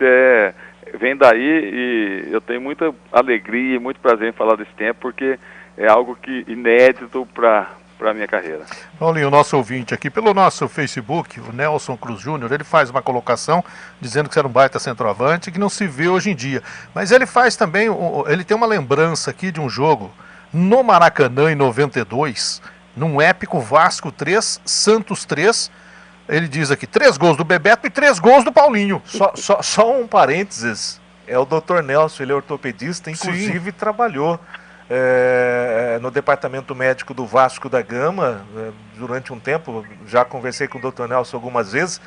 vem daí e eu tenho muita alegria e muito prazer em falar desse tempo, porque é algo inédito para a minha carreira. Paulinho, o nosso ouvinte aqui, pelo nosso Facebook, o Nelson Cruz Júnior, ele faz uma colocação dizendo que você era um baita centroavante, que não se vê hoje em dia. Mas ele faz também, ele tem uma lembrança aqui de um jogo no Maracanã em 92, num épico Vasco 3, Santos 3. Ele diz aqui, 3 gols do Bebeto e 3 gols do Paulinho. Só um parênteses, é o Dr. Nelson, ele é ortopedista, inclusive trabalhou no departamento médico do Vasco da Gama durante um tempo, já conversei com o Dr. Nelson algumas vezes,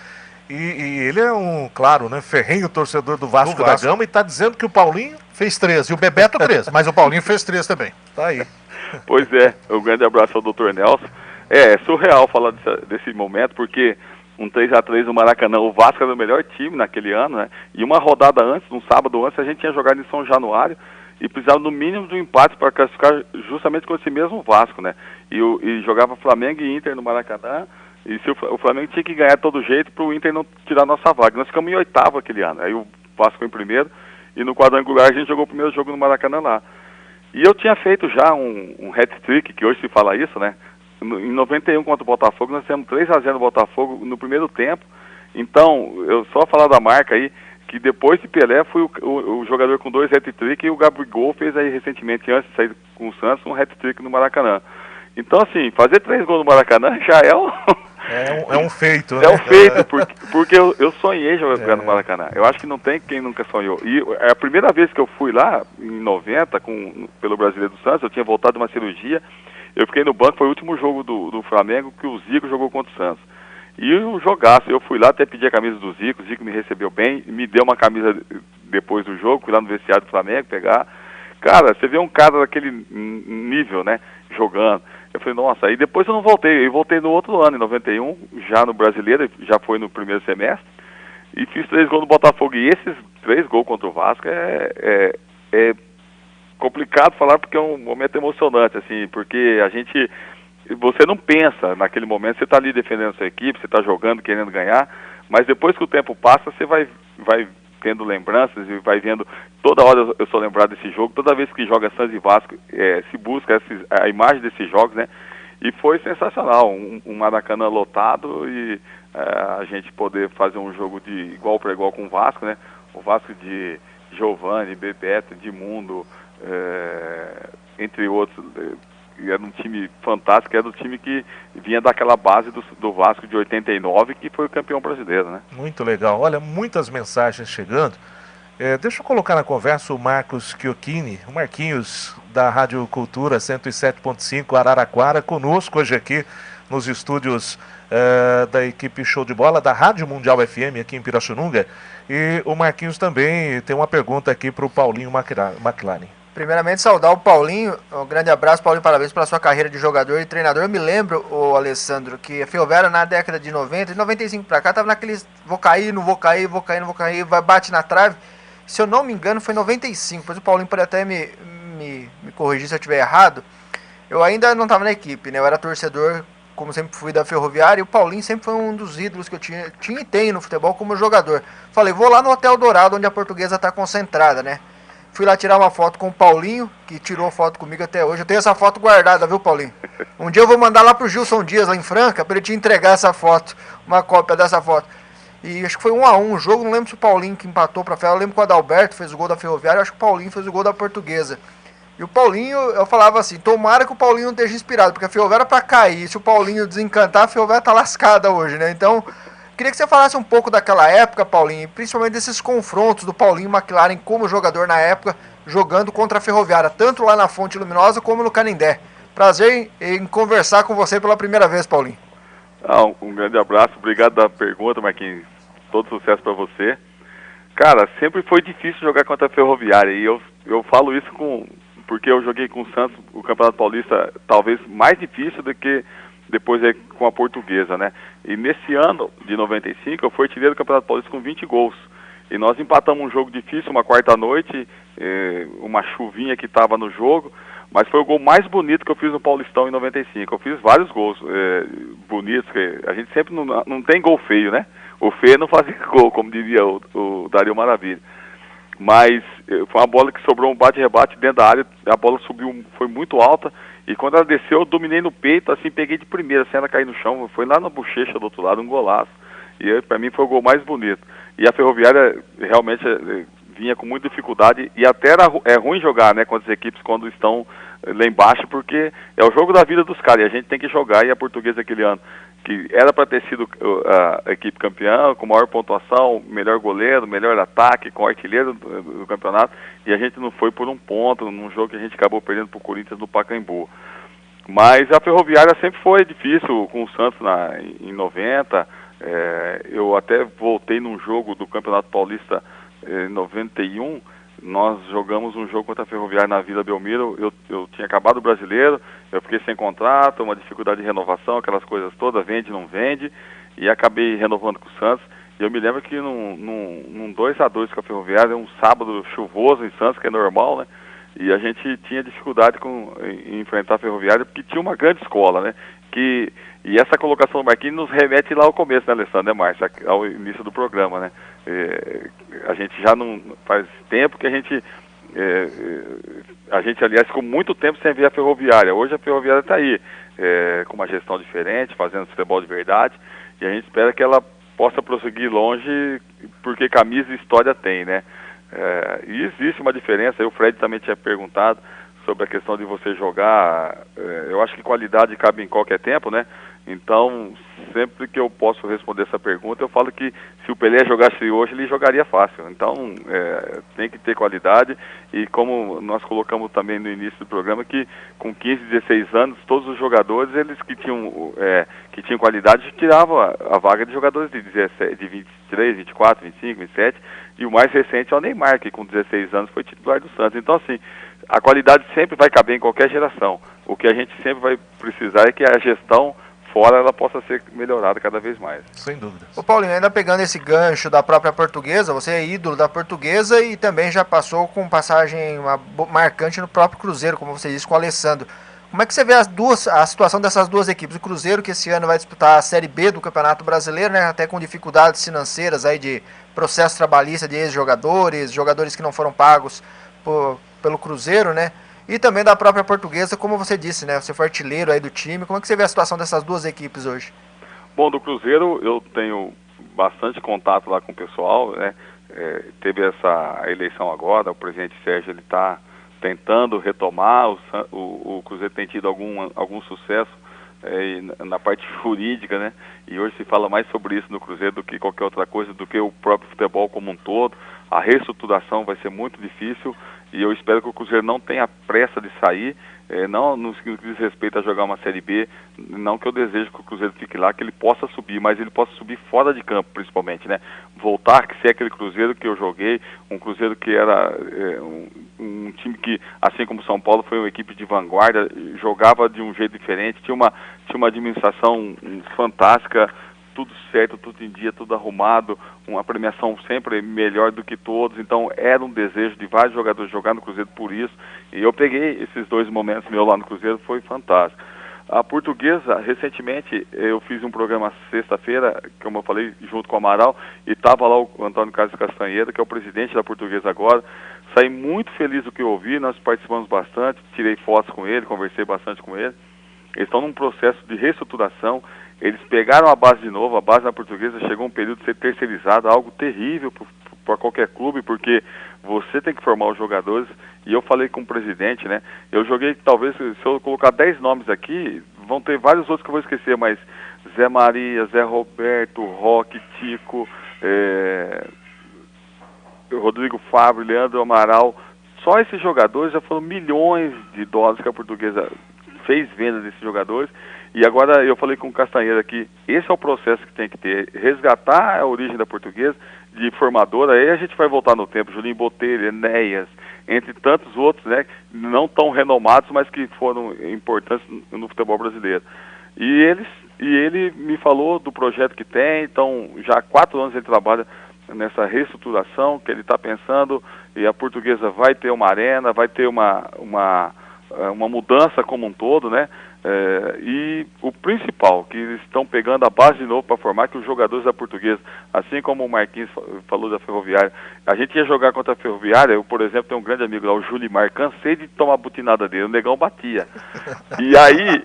e ele é claro, né, ferrenho torcedor do Vasco da Gama, e está dizendo que o Paulinho fez 3 e o Bebeto 3, mas o Paulinho fez 3 também. Tá aí. Pois é, um grande abraço ao Dr. Nelson. É surreal falar desse momento, porque um 3-3 no Maracanã, o Vasco era o melhor time naquele ano, né? E uma rodada antes, um sábado antes, a gente tinha jogado em São Januário e precisava no mínimo de um empate para classificar justamente com esse mesmo Vasco, né? E jogava Flamengo e Inter no Maracanã, e se o Flamengo tinha que ganhar de todo jeito para o Inter não tirar nossa vaga. Nós ficamos em 8º aquele ano, aí o Vasco foi em primeiro, e no quadrangular a gente jogou o primeiro jogo no Maracanã lá. E eu tinha feito já um hat-trick, que hoje se fala isso, né? Em 91 contra o Botafogo, nós fizemos 3-0 no Botafogo no primeiro tempo. Então, eu só falar da marca aí, que depois de Pelé fui o jogador com 2 hat-trick, e o Gabigol fez aí recentemente, antes de sair com o Santos, um hat-trick no Maracanã. Então, assim, fazer 3 gols no Maracanã já é um... É um feito, né? É um feito, porque eu sonhei jogar no Maracanã. Eu acho que não tem quem nunca sonhou. E a primeira vez que eu fui lá, em 90, pelo Brasileiro do Santos, eu tinha voltado de uma cirurgia, eu fiquei no banco, foi o último jogo do Flamengo que o Zico jogou contra o Santos. E um jogaço, eu fui lá, até pedi a camisa do Zico, o Zico me recebeu bem, me deu uma camisa depois do jogo, fui lá no vestiário do Flamengo pegar. Cara, você vê um cara daquele nível, né, jogando. Eu falei, nossa, aí depois eu não voltei, eu voltei no outro ano, em 91, já no Brasileiro, já foi no primeiro semestre, e fiz 3 gols no Botafogo. E esses 3 gols contra o Vasco é complicado falar, porque é um momento emocionante, assim, porque você não pensa naquele momento, você está ali defendendo a sua equipe, você está jogando, querendo ganhar, mas depois que o tempo passa, você vai tendo lembranças e vai vendo, toda hora eu sou lembrado desse jogo, toda vez que joga Santos e Vasco, se busca a imagem desses jogos, né, e foi sensacional, um Maracanã lotado e a gente poder fazer um jogo de igual para igual com o Vasco, né, o Vasco de Giovani, Bebeto, Edmundo, entre outros, era um time fantástico, era o time que vinha daquela base do Vasco de 89, que foi o campeão brasileiro, né? Muito legal. Olha, muitas mensagens chegando. Deixa eu colocar na conversa o Marcos Chiocchini, o Marquinhos da Rádio Cultura 107.5 Araraquara, conosco hoje aqui nos estúdios da equipe Show de Bola, da Rádio Mundial FM aqui em Pirassununga. E o Marquinhos também tem uma pergunta aqui para o Paulinho McLaren. Primeiramente, saudar o Paulinho. Um grande abraço, Paulinho, parabéns pela sua carreira de jogador e treinador. Eu me lembro, Alessandro, que a Ferroviária na década de 90, de 95 pra cá, tava naqueles vou cair, não vou cair, vou cair, não vou cair, bate na trave. Se eu não me engano, foi 95, pois o Paulinho pode até me corrigir se eu estiver errado. Eu ainda não estava na equipe, né? Eu era torcedor, como sempre fui, da Ferroviária, e o Paulinho sempre foi um dos ídolos que eu tinha e tenho no futebol como jogador. Falei, vou lá no Hotel Dourado, onde a Portuguesa está concentrada, né? Fui lá tirar uma foto com o Paulinho, que tirou foto comigo até hoje. Eu tenho essa foto guardada, viu, Paulinho? Um dia eu vou mandar lá pro Gilson Dias, lá em Franca, para ele te entregar essa foto, uma cópia dessa foto. E acho que foi 1-1 o jogo, não lembro se o Paulinho que empatou pra Ferroviária, eu lembro que o Adalberto fez o gol da Ferroviária, acho que o Paulinho fez o gol da Portuguesa. E o Paulinho, eu falava assim, tomara que o Paulinho não esteja inspirado, porque a Ferroviária pra cair, se o Paulinho desencantar, a Ferroviária tá lascada hoje, né? Então, queria que você falasse um pouco daquela época, Paulinho, principalmente desses confrontos do Paulinho McLaren como jogador na época, jogando contra a Ferroviária, tanto lá na Fonte Luminosa como no Canindé. Prazer em conversar com você pela primeira vez, Paulinho. Um grande abraço, obrigado da pergunta, Marquinhos. Todo sucesso para você. Cara, sempre foi difícil jogar contra a Ferroviária, e eu falo isso porque eu joguei com o Santos o Campeonato Paulista talvez mais difícil do que depois com a Portuguesa, né? E nesse ano de 95 eu fui artilheiro do Campeonato Paulista com 20 gols. E nós empatamos um jogo difícil, uma quarta-noite, uma chuvinha que estava no jogo, mas foi o gol mais bonito que eu fiz no Paulistão em 95. Eu fiz vários gols bonitos, que a gente sempre não tem gol feio, né? O feio não fazia gol, como diria o Dario Maravilha. Mas foi uma bola que sobrou um bate-rebate dentro da área, a bola subiu, foi muito alta, e quando ela desceu eu dominei no peito, assim, peguei de primeira, sem ela cair no chão, foi lá na bochecha do outro lado, um golaço, e para mim foi o gol mais bonito. E a Ferroviária realmente vinha com muita dificuldade, e até é ruim jogar, né, contra as equipes quando estão lá embaixo, porque é o jogo da vida dos caras, e a gente tem que jogar. E a Portuguesa aquele ano, que era para ter sido a equipe campeã, com maior pontuação, melhor goleiro, melhor ataque, com artilheiro do campeonato, e a gente não foi por um ponto, num jogo que a gente acabou perdendo para o Corinthians no Pacaembu. Mas a Ferroviária sempre foi difícil com o Santos em 90, eu até voltei num jogo do Campeonato Paulista em 91, nós jogamos um jogo contra a Ferroviária na Vila Belmiro, eu tinha acabado o Brasileiro, eu fiquei sem contrato, uma dificuldade de renovação, aquelas coisas todas, vende, não vende, e acabei renovando com o Santos. E eu me lembro que num 2-2 com a Ferroviária, um sábado chuvoso em Santos, que é normal, né? E a gente tinha dificuldade em enfrentar a Ferroviária, porque tinha uma grande escola, né? E essa colocação do Marquinhos nos remete lá ao começo, né, Alessandro, né, Márcio? Ao início do programa, né? A gente já não faz tempo que a gente, aliás, ficou muito tempo sem ver a Ferroviária. Hoje a Ferroviária está aí, com uma gestão diferente, fazendo futebol de verdade, e a gente espera que ela possa prosseguir longe, porque camisa e história tem, né? E existe uma diferença, aí o Fred também tinha perguntado sobre a questão de você jogar, eu acho que qualidade cabe em qualquer tempo, né? Então, sempre que eu posso responder essa pergunta, eu falo que se o Pelé jogasse hoje, ele jogaria fácil. Então, tem que ter qualidade, e como nós colocamos também no início do programa, que com 15, 16 anos, todos os jogadores, eles que tinham qualidade, tiravam a vaga de jogadores de 23, 24, 25, 27, e o mais recente é o Neymar, que com 16 anos foi titular do Santos. Então, assim, a qualidade sempre vai caber em qualquer geração. O que a gente sempre vai precisar é que a gestão fora ela possa ser melhorada cada vez mais. Sem dúvida. Ô Paulinho, ainda pegando esse gancho da própria Portuguesa, você é ídolo da Portuguesa e também já passou com passagem marcante no próprio Cruzeiro, como você disse, com o Alessandro. Como é que você vê a situação dessas duas equipes? O Cruzeiro, que esse ano vai disputar a Série B do Campeonato Brasileiro, né, até com dificuldades financeiras aí de processo trabalhista de ex-jogadores, jogadores que não foram pagos pelo Cruzeiro, né? E também da própria Portuguesa, como você disse, né? Você foi artilheiro aí do time. Como é que você vê a situação dessas duas equipes hoje? Bom, do Cruzeiro eu tenho bastante contato lá com o pessoal, né? Teve essa eleição agora, o presidente Sérgio ele está tentando retomar, o Cruzeiro tem tido algum sucesso na parte jurídica, né? E hoje se fala mais sobre isso no Cruzeiro do que qualquer outra coisa, do que o próprio futebol como um todo. A reestruturação vai ser muito difícil e eu espero que o Cruzeiro não tenha pressa de sair, não no que diz respeito a jogar uma Série B, não que eu desejo que o Cruzeiro fique lá, que ele possa subir, mas ele possa subir fora de campo, principalmente, né? Voltar a ser aquele Cruzeiro que eu joguei, um Cruzeiro que era um time que, assim como São Paulo, foi uma equipe de vanguarda, jogava de um jeito diferente, tinha uma administração fantástica, tudo certo, tudo em dia, tudo arrumado, uma premiação sempre melhor do que todos. Então era um desejo de vários jogadores jogar no Cruzeiro por isso, e eu peguei esses 2 momentos meus lá no Cruzeiro, foi fantástico. A Portuguesa, recentemente, eu fiz um programa sexta-feira, como eu falei, junto com o Amaral, e estava lá o Antônio Carlos Castanheira, que é o presidente da Portuguesa agora. Saí muito feliz do que eu ouvi, nós participamos bastante, tirei fotos com ele, conversei bastante com ele. Eles estão num processo de reestruturação, eles pegaram a base de novo, a base da Portuguesa chegou um período de ser terceirizada, algo terrível para qualquer clube, porque você tem que formar os jogadores, e eu falei com o presidente, né, eu joguei, talvez, se eu colocar 10 nomes aqui, vão ter vários outros que eu vou esquecer, mas Zé Maria, Zé Roberto, Roque, Tico, Rodrigo Fábio, Leandro Amaral, só esses jogadores já foram milhões de dólares que a Portuguesa fez venda desses jogadores. E agora eu falei com o Castanheira aqui, esse é o processo que tem que ter, resgatar a origem da Portuguesa, de formadora, aí a gente vai voltar no tempo, Julinho Botelho, Enéas, entre tantos outros, né, não tão renomados, mas que foram importantes no futebol brasileiro. E ele me falou do projeto que tem, então já há 4 anos ele trabalha nessa reestruturação que ele está pensando, e a Portuguesa vai ter uma arena, vai ter uma mudança como um todo, né? E o principal, que eles estão pegando a base de novo para formar, que os jogadores da Portuguesa, assim como o Marquinhos falou da Ferroviária, a gente ia jogar contra a Ferroviária, eu, por exemplo, tenho um grande amigo lá, o Julimar, cansei de tomar a butinada dele, o negão batia. E aí,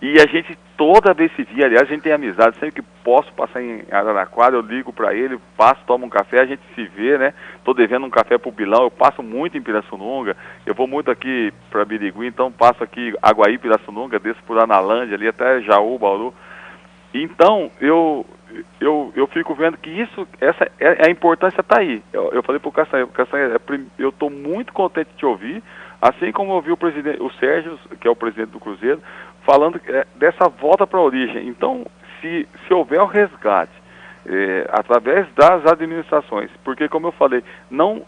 e a gente toda vez se via, aliás, a gente tem amizade, sempre que posso passar em Araraquara, eu ligo para ele, passo, tomo um café, a gente se vê, né? Tô devendo um café pro Bilão, eu passo muito em Pirassununga, eu vou muito aqui para Birigui, então passo aqui Aguaí, Pirassununga, desço por Analândia, ali até Jaú, Bauru. Então, eu fico vendo que a importância está aí. Eu falei pro Castanheira, eu estou muito contente de te ouvir, assim como eu ouvi o Sérgio, que é o presidente do Cruzeiro, falando dessa volta para a origem. Então, se houver o resgate através das administrações, porque como eu falei, não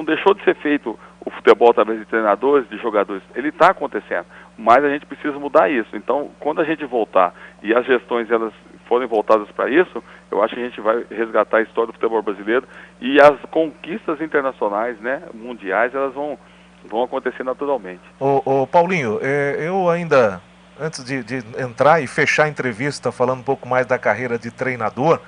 deixou de ser feito o futebol através de treinadores, de jogadores, ele está acontecendo, mas a gente precisa mudar isso. Então, quando a gente voltar e as gestões elas forem voltadas para isso, eu acho que a gente vai resgatar a história do futebol brasileiro e as conquistas internacionais, né, mundiais, elas vão acontecer naturalmente. Ô Paulinho, eu ainda, antes de entrar e fechar a entrevista falando um pouco mais da carreira de treinador,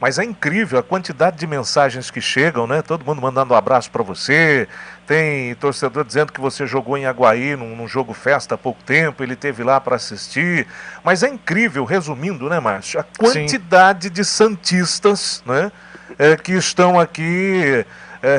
mas é incrível a quantidade de mensagens que chegam, né? Todo mundo mandando um abraço para você. Tem torcedor dizendo que você jogou em Aguaí num jogo festa há pouco tempo, ele esteve lá para assistir. Mas é incrível, resumindo, né, Márcio? A quantidade de santistas, né, que estão aqui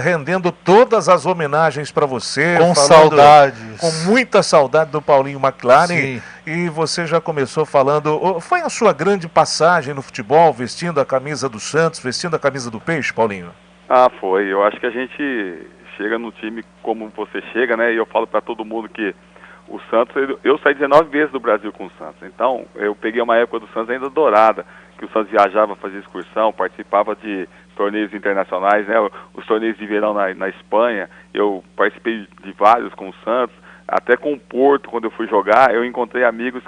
rendendo todas as homenagens para você. Com saudades. Com muita saudade do Paulinho McLaren. Sim. E você já começou falando, foi a sua grande passagem no futebol, vestindo a camisa do Santos, vestindo a camisa do Peixe, Paulinho? Ah, foi. Eu acho que a gente chega no time como você chega, né? E eu falo para todo mundo que o Santos, eu saí 19 vezes do Brasil com o Santos. Então, eu peguei uma época do Santos ainda dourada, que o Santos viajava, fazia excursão, participava de torneios internacionais, né? Os torneios de verão na Espanha. Eu participei de vários com o Santos. Até com o Porto, quando eu fui jogar, eu encontrei amigos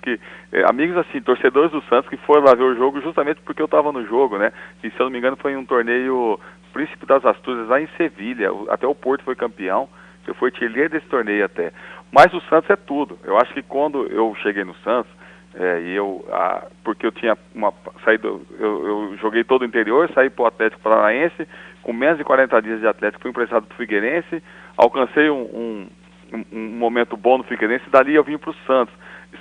assim, torcedores do Santos, que foram lá ver o jogo justamente porque eu estava no jogo, né? E se eu não me engano foi um torneio Príncipe das Astúrias, lá em Sevilha. Até o Porto foi campeão, eu fui artilheiro desse torneio até. Mas o Santos é tudo. Eu acho que quando eu cheguei no Santos, porque eu tinha eu joguei todo o interior, saí para o Atlético Paranaense, com menos de 40 dias de Atlético, fui emprestado para o Figueirense, alcancei um momento bom no Figueirense, dali eu vim para o Santos.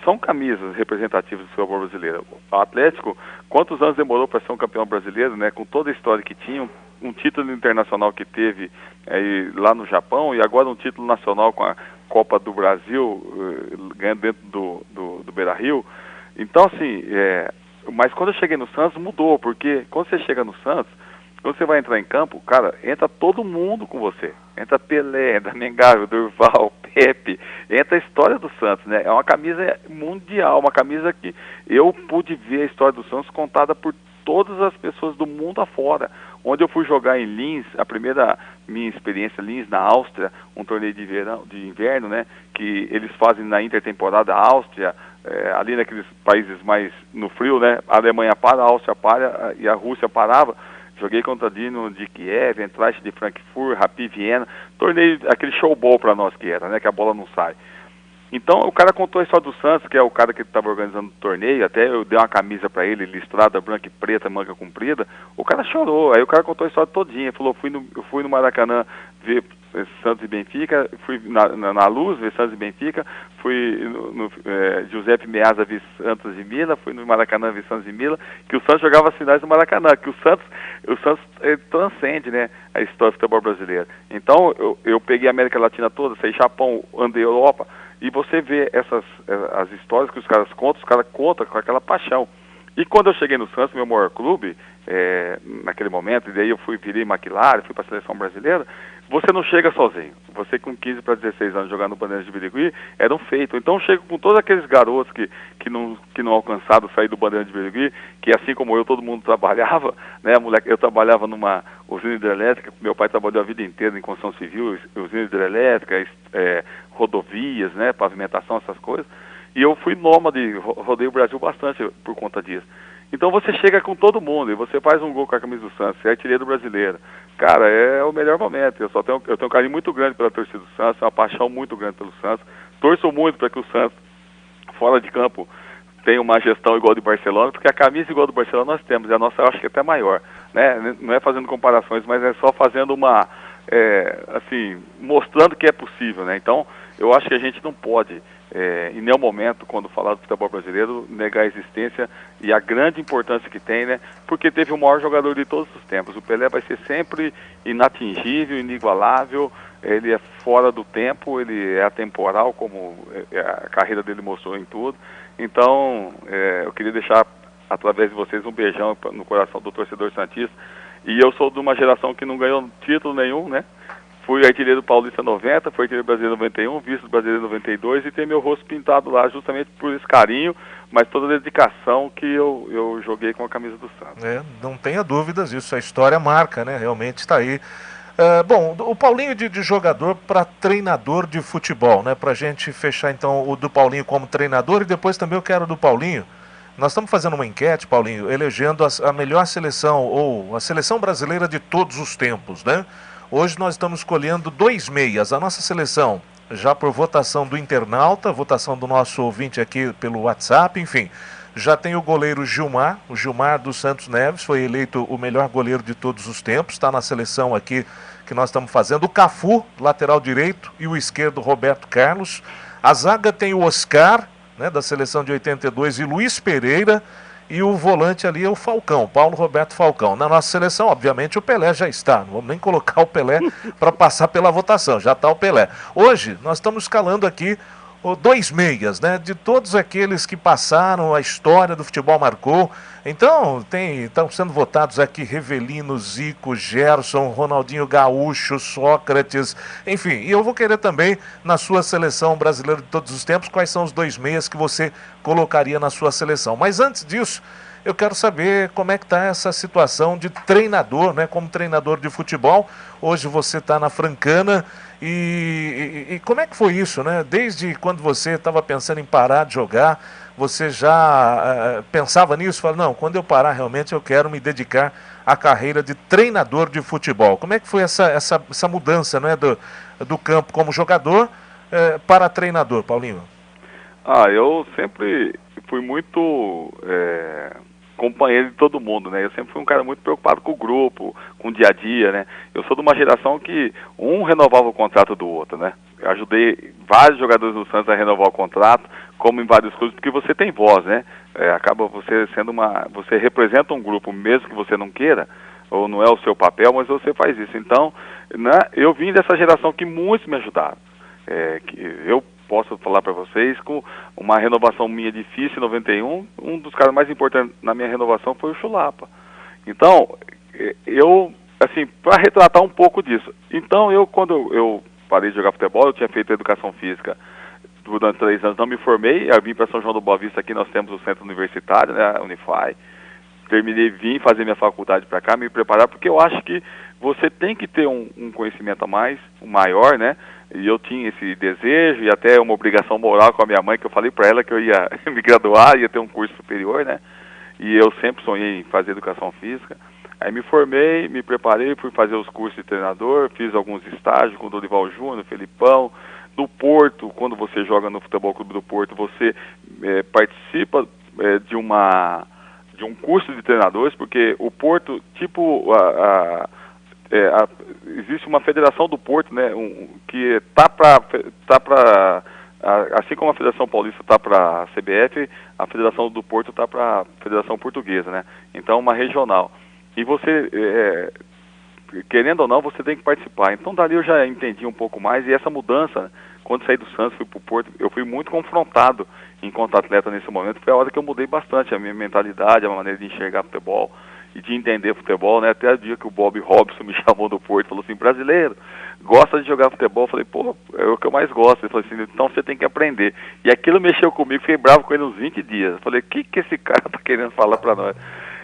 São camisas representativas do futebol brasileiro. O Atlético, quantos anos demorou para ser um campeão brasileiro, né? Com toda a história que tinha, um título internacional que teve lá no Japão, e agora um título nacional com a Copa do Brasil, ganhando dentro do Beira-Rio. Então, assim, mas quando eu cheguei no Santos, mudou, porque quando você chega no Santos, quando você vai entrar em campo, cara, entra todo mundo com você. Entra Pelé, entra Mengável, Durval, Pepe, entra a história do Santos, né? É uma camisa mundial, uma camisa que eu pude ver a história do Santos contada por todas as pessoas do mundo afora. Onde eu fui jogar em Linz, a primeira minha experiência, Linz, na Áustria, um torneio de inverno, né? Que eles fazem na intertemporada, Áustria, ali naqueles países mais no frio, né? A Alemanha para, a Áustria para e a Rússia parava. Joguei contra Dino de Kiev, Eintracht de Frankfurt, Rapid Viena, torneio, aquele showball para nós que era, né, que a bola não sai. Então o cara contou a história do Santos, que é o cara que estava organizando o torneio, até eu dei uma camisa para ele, listrada, branca e preta, manga comprida, o cara chorou, aí o cara contou a história todinha, falou, eu fui no Maracanã ver Santos e Benfica, fui na Luz ver Santos e Benfica, fui no Giuseppe Meazza ver Santos e Mila, fui no Maracanã ver Santos e Mila, que o Santos jogava as finais no Maracanã, que o Santos transcende, né, a história do futebol brasileiro. Então eu peguei a América Latina toda, saí Japão, andei Europa, e você vê as histórias que os caras contam com aquela paixão. E quando eu cheguei no Santos, meu maior clube, naquele momento, e daí eu virei McLaren, fui para a seleção brasileira, você não chega sozinho. Você com 15 para 16 anos jogando no Bandeirantes de Birigui, era um feito. Então eu chego com todos aqueles garotos que não alcançaram sair do Bandeirantes de Birigui, que assim como eu, todo mundo trabalhava, né, eu trabalhava numa usina hidrelétrica, meu pai trabalhou a vida inteira em construção civil, usina hidrelétrica, rodovias, né, pavimentação, essas coisas. E eu fui nômade, rodei o Brasil bastante por conta disso. Então você chega com todo mundo e você faz um gol com a camisa do Santos, você é artilheiro brasileiro. Cara, é o melhor momento. Eu tenho um carinho muito grande pela torcida do Santos, uma paixão muito grande pelo Santos. Torço muito para que o Santos, fora de campo, tenha uma gestão igual de Barcelona, porque a camisa igual do Barcelona nós temos, e a nossa eu acho que é até maior, né? Não é fazendo comparações, mas é só fazendo mostrando que é possível, né? Então, eu acho que a gente não pode, em nenhum momento, quando falar do futebol brasileiro, negar a existência e a grande importância que tem, né? Porque teve o maior jogador de todos os tempos. O Pelé vai ser sempre inatingível, inigualável, ele é fora do tempo, ele é atemporal, como a carreira dele mostrou em tudo. Então, eu queria deixar, através de vocês, um beijão no coração do torcedor santista. E eu sou de uma geração que não ganhou título nenhum, né? fui artilheiro paulista 90, fui artilheiro brasileiro 91, vice do brasileiro 92 e tem meu rosto pintado lá justamente por esse carinho, mas toda a dedicação que eu joguei com a camisa do Santos. Não tenha dúvidas disso, a história marca, né? Realmente está aí. Bom, o Paulinho de jogador para treinador de futebol, né? Para a gente fechar então o do Paulinho como treinador e depois também eu quero do Paulinho. Nós estamos fazendo uma enquete, Paulinho, elegendo a melhor seleção ou a seleção brasileira de todos os tempos, né? Hoje nós estamos escolhendo 2 meias. A nossa seleção, já por votação do internauta, votação do nosso ouvinte aqui pelo WhatsApp, enfim, já tem o goleiro Gilmar, o Gilmar dos Santos Neves, foi eleito o melhor goleiro de todos os tempos, está na seleção aqui que nós estamos fazendo. O Cafu, lateral direito, e o esquerdo Roberto Carlos. A zaga tem o Oscar, né, da seleção de 82, e Luiz Pereira, e o volante ali é o Falcão, Paulo Roberto Falcão. Na nossa seleção, obviamente, o Pelé já está, não vamos nem colocar o Pelé para passar pela votação, já está o Pelé. Hoje, nós estamos escalando aqui 2 meias, né? De todos aqueles que passaram, a história do futebol marcou. Então, estão sendo votados aqui Rivelino, Zico, Gerson, Ronaldinho Gaúcho, Sócrates, enfim. E eu vou querer também, na sua seleção brasileira de todos os tempos, quais são os 2 meias que você colocaria na sua seleção. Mas antes disso, eu quero saber como é que está essa situação de treinador, né? Como treinador de futebol. Hoje você está na Francana e como é que foi isso, né? Desde quando você estava pensando em parar de jogar, você já pensava nisso? Falou, não, quando eu parar realmente eu quero me dedicar à carreira de treinador de futebol. Como é que foi essa mudança, né, do campo como jogador para treinador, Paulinho? Eu sempre fui muito companheiro de todo mundo, né? Eu sempre fui um cara muito preocupado com o grupo, com o dia a dia, né? Eu sou de uma geração que um renovava o contrato do outro, né? Eu ajudei vários jogadores do Santos a renovar o contrato, como em vários clubes, porque você tem voz, né? Acaba você sendo você representa um grupo, mesmo que você não queira, ou não é o seu papel, mas você faz isso. Então, né, eu vim dessa geração que muitos me ajudaram. Eu posso falar para vocês, com uma renovação minha difícil em 91, um dos caras mais importantes na minha renovação foi o Chulapa. Então, assim, para retratar um pouco disso. Então, quando eu parei de jogar futebol, eu tinha feito educação física durante 3 anos, não me formei, eu vim para São João do Boa Vista, aqui nós temos o centro universitário, né, a Unify. Terminei, vim fazer minha faculdade para cá, me preparar, porque eu acho que você tem que ter um conhecimento a mais, um maior, né? E eu tinha esse desejo e até uma obrigação moral com a minha mãe, que eu falei para ela que eu ia me graduar, ia ter um curso superior, né? E eu sempre sonhei em fazer educação física. Aí me formei, me preparei, fui fazer os cursos de treinador, fiz alguns estágios com o Dorival Júnior, Felipão. No Porto, quando você joga no Futebol Clube do Porto, você participa de um curso de treinadores, porque o Porto, tipo, existe uma federação do Porto, né, que assim como a Federação Paulista está para a CBF, a Federação do Porto está para a Federação Portuguesa, né, então uma regional. E você, querendo ou não, você tem que participar. Então dali eu já entendi um pouco mais, e essa mudança, quando saí do Santos, fui para o Porto, eu fui muito confrontado enquanto atleta nesse momento. Foi a hora que eu mudei bastante a minha mentalidade, a maneira de enxergar futebol e de entender futebol, né? Até o dia que o Bob Robson me chamou do Porto, falou assim, brasileiro, gosta de jogar futebol? Eu falei, pô, é o que eu mais gosto. Ele falou assim, então você tem que aprender. E aquilo mexeu comigo, fiquei bravo com ele uns 20 dias. Eu falei, o que esse cara tá querendo falar para nós?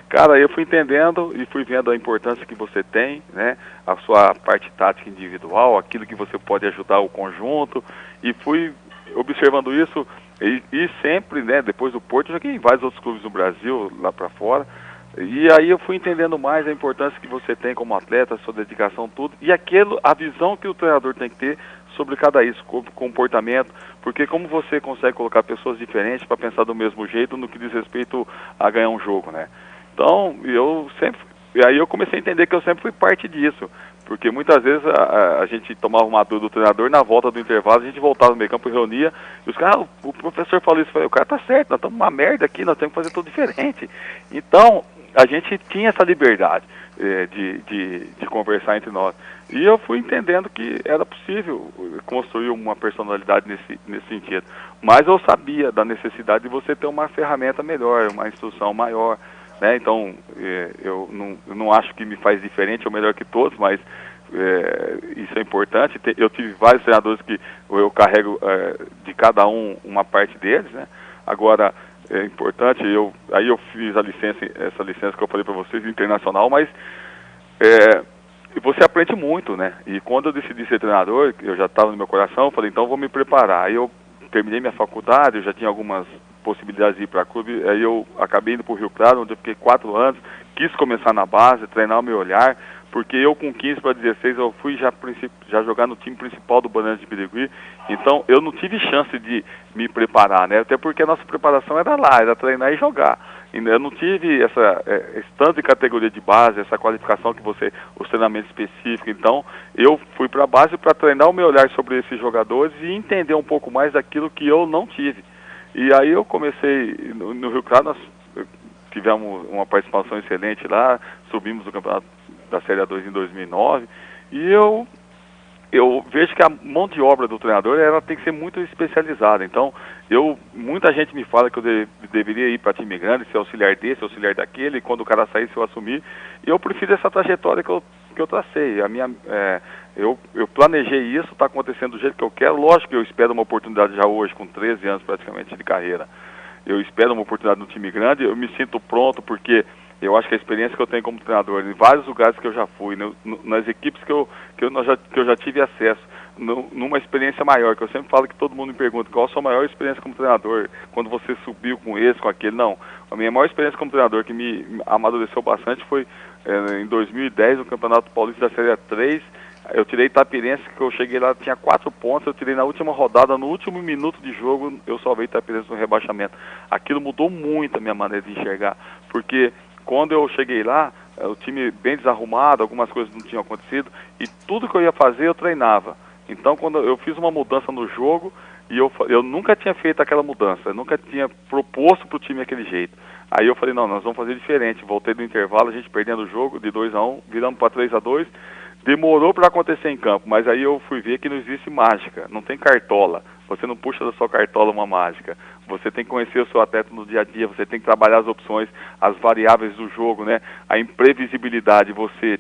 Cara, eu fui entendendo e fui vendo a importância que você tem, né? A sua parte tática individual, aquilo que você pode ajudar o conjunto, e fui observando isso e sempre, né? Depois do Porto, eu joguei em vários outros clubes do Brasil, lá para fora, e aí eu fui entendendo mais a importância que você tem como atleta, a sua dedicação, tudo, e a visão que o treinador tem que ter sobre cada isso, comportamento, porque como você consegue colocar pessoas diferentes para pensar do mesmo jeito no que diz respeito a ganhar um jogo, né? Então, e aí eu comecei a entender que eu sempre fui parte disso, porque muitas vezes a gente tomava uma dúvida do treinador, na volta do intervalo a gente voltava no meio campo e reunia, e os caras, o professor falou isso, eu falei, o cara tá certo, nós estamos uma merda aqui, nós temos que fazer tudo diferente. Então, a gente tinha essa liberdade de conversar entre nós. E eu fui entendendo que era possível construir uma personalidade nesse sentido. Mas eu sabia da necessidade de você ter uma ferramenta melhor, uma instrução maior, né? Então, eu não acho que me faz diferente ou melhor que todos, mas isso é importante. Eu tive vários treinadores que eu carrego de cada uma parte deles, né? Agora, é importante, aí eu fiz essa licença que eu falei para vocês, internacional, mas você aprende muito, né? E quando eu decidi ser treinador, eu já estava no meu coração, eu falei, então eu vou me preparar. Aí eu terminei minha faculdade, eu já tinha algumas possibilidades de ir para clube, aí eu acabei indo para o Rio Claro, onde eu fiquei 4 anos, quis começar na base, treinar o meu olhar, porque eu com 15 para 16 eu fui já jogar no time principal do Bandeirantes de Birigui, então eu não tive chance de me preparar, né? Até porque a nossa preparação era lá, era treinar e jogar. Eu não tive esse tanto de categoria de base, essa qualificação que os treinamentos específicos. Então, eu fui para a base para treinar o meu olhar sobre esses jogadores e entender um pouco mais daquilo que eu não tive. E aí eu comecei, no Rio Claro, nós tivemos uma participação excelente lá, subimos o campeonato da Série A2 em 2009, e eu vejo que a mão de obra do treinador ela tem que ser muito especializada. Então, muita gente me fala que eu deveria ir para time grande, ser auxiliar desse, auxiliar daquele, e quando o cara saísse eu assumir. E eu prefiro essa trajetória que eu tracei. Eu planejei isso, está acontecendo do jeito que eu quero. Lógico que eu espero uma oportunidade já hoje, com 13 anos praticamente de carreira. Eu espero uma oportunidade no time grande, eu me sinto pronto, porque eu acho que a experiência que eu tenho como treinador, em vários lugares que eu já fui, nas equipes que eu já tive acesso, numa experiência maior, que eu sempre falo que todo mundo me pergunta, qual a sua maior experiência como treinador, quando você subiu com esse, com aquele? Não, a minha maior experiência como treinador, que me amadureceu bastante, foi em 2010, no Campeonato Paulista da Série A3, eu tirei Itapirense, que eu cheguei lá, tinha 4 pontos, eu tirei na última rodada, no último minuto de jogo, eu salvei Itapirense no rebaixamento. Aquilo mudou muito a minha maneira de enxergar, porque quando eu cheguei lá, o time bem desarrumado, algumas coisas não tinham acontecido, e tudo que eu ia fazer eu treinava. Então, quando eu fiz uma mudança no jogo, e eu nunca tinha feito aquela mudança, eu nunca tinha proposto para o time aquele jeito. Aí eu falei, não, nós vamos fazer diferente. Voltei do intervalo, a gente perdendo o jogo de 2-1, viramos para 3-2, demorou para acontecer em campo, mas aí eu fui ver que não existe mágica, não tem cartola. Você não puxa da sua cartola uma mágica. Você tem que conhecer o seu atleta no dia a dia, você tem que trabalhar as opções, as variáveis do jogo, né? A imprevisibilidade, você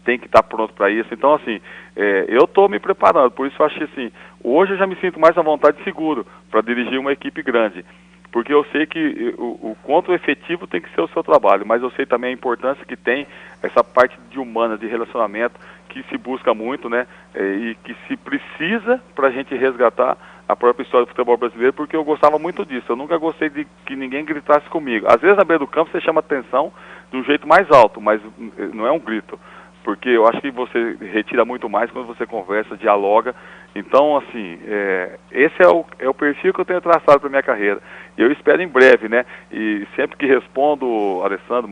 tem que estar pronto para isso. Então, assim, eu estou me preparando, por isso eu acho que, assim, hoje eu já me sinto mais à vontade e seguro para dirigir uma equipe grande. Porque eu sei que o quanto efetivo tem que ser o seu trabalho, mas eu sei também a importância que tem essa parte de humana, de relacionamento, que se busca muito, né, e que se precisa para a gente resgatar a própria história do futebol brasileiro, porque eu gostava muito disso. Eu nunca gostei de que ninguém gritasse comigo. Às vezes na beira do campo você chama atenção de um jeito mais alto, mas não é um grito, porque eu acho que você retira muito mais quando você conversa, dialoga. Então, assim, esse é o perfil que eu tenho traçado para minha carreira. E eu espero em breve, né? E sempre que respondo, Alessandro,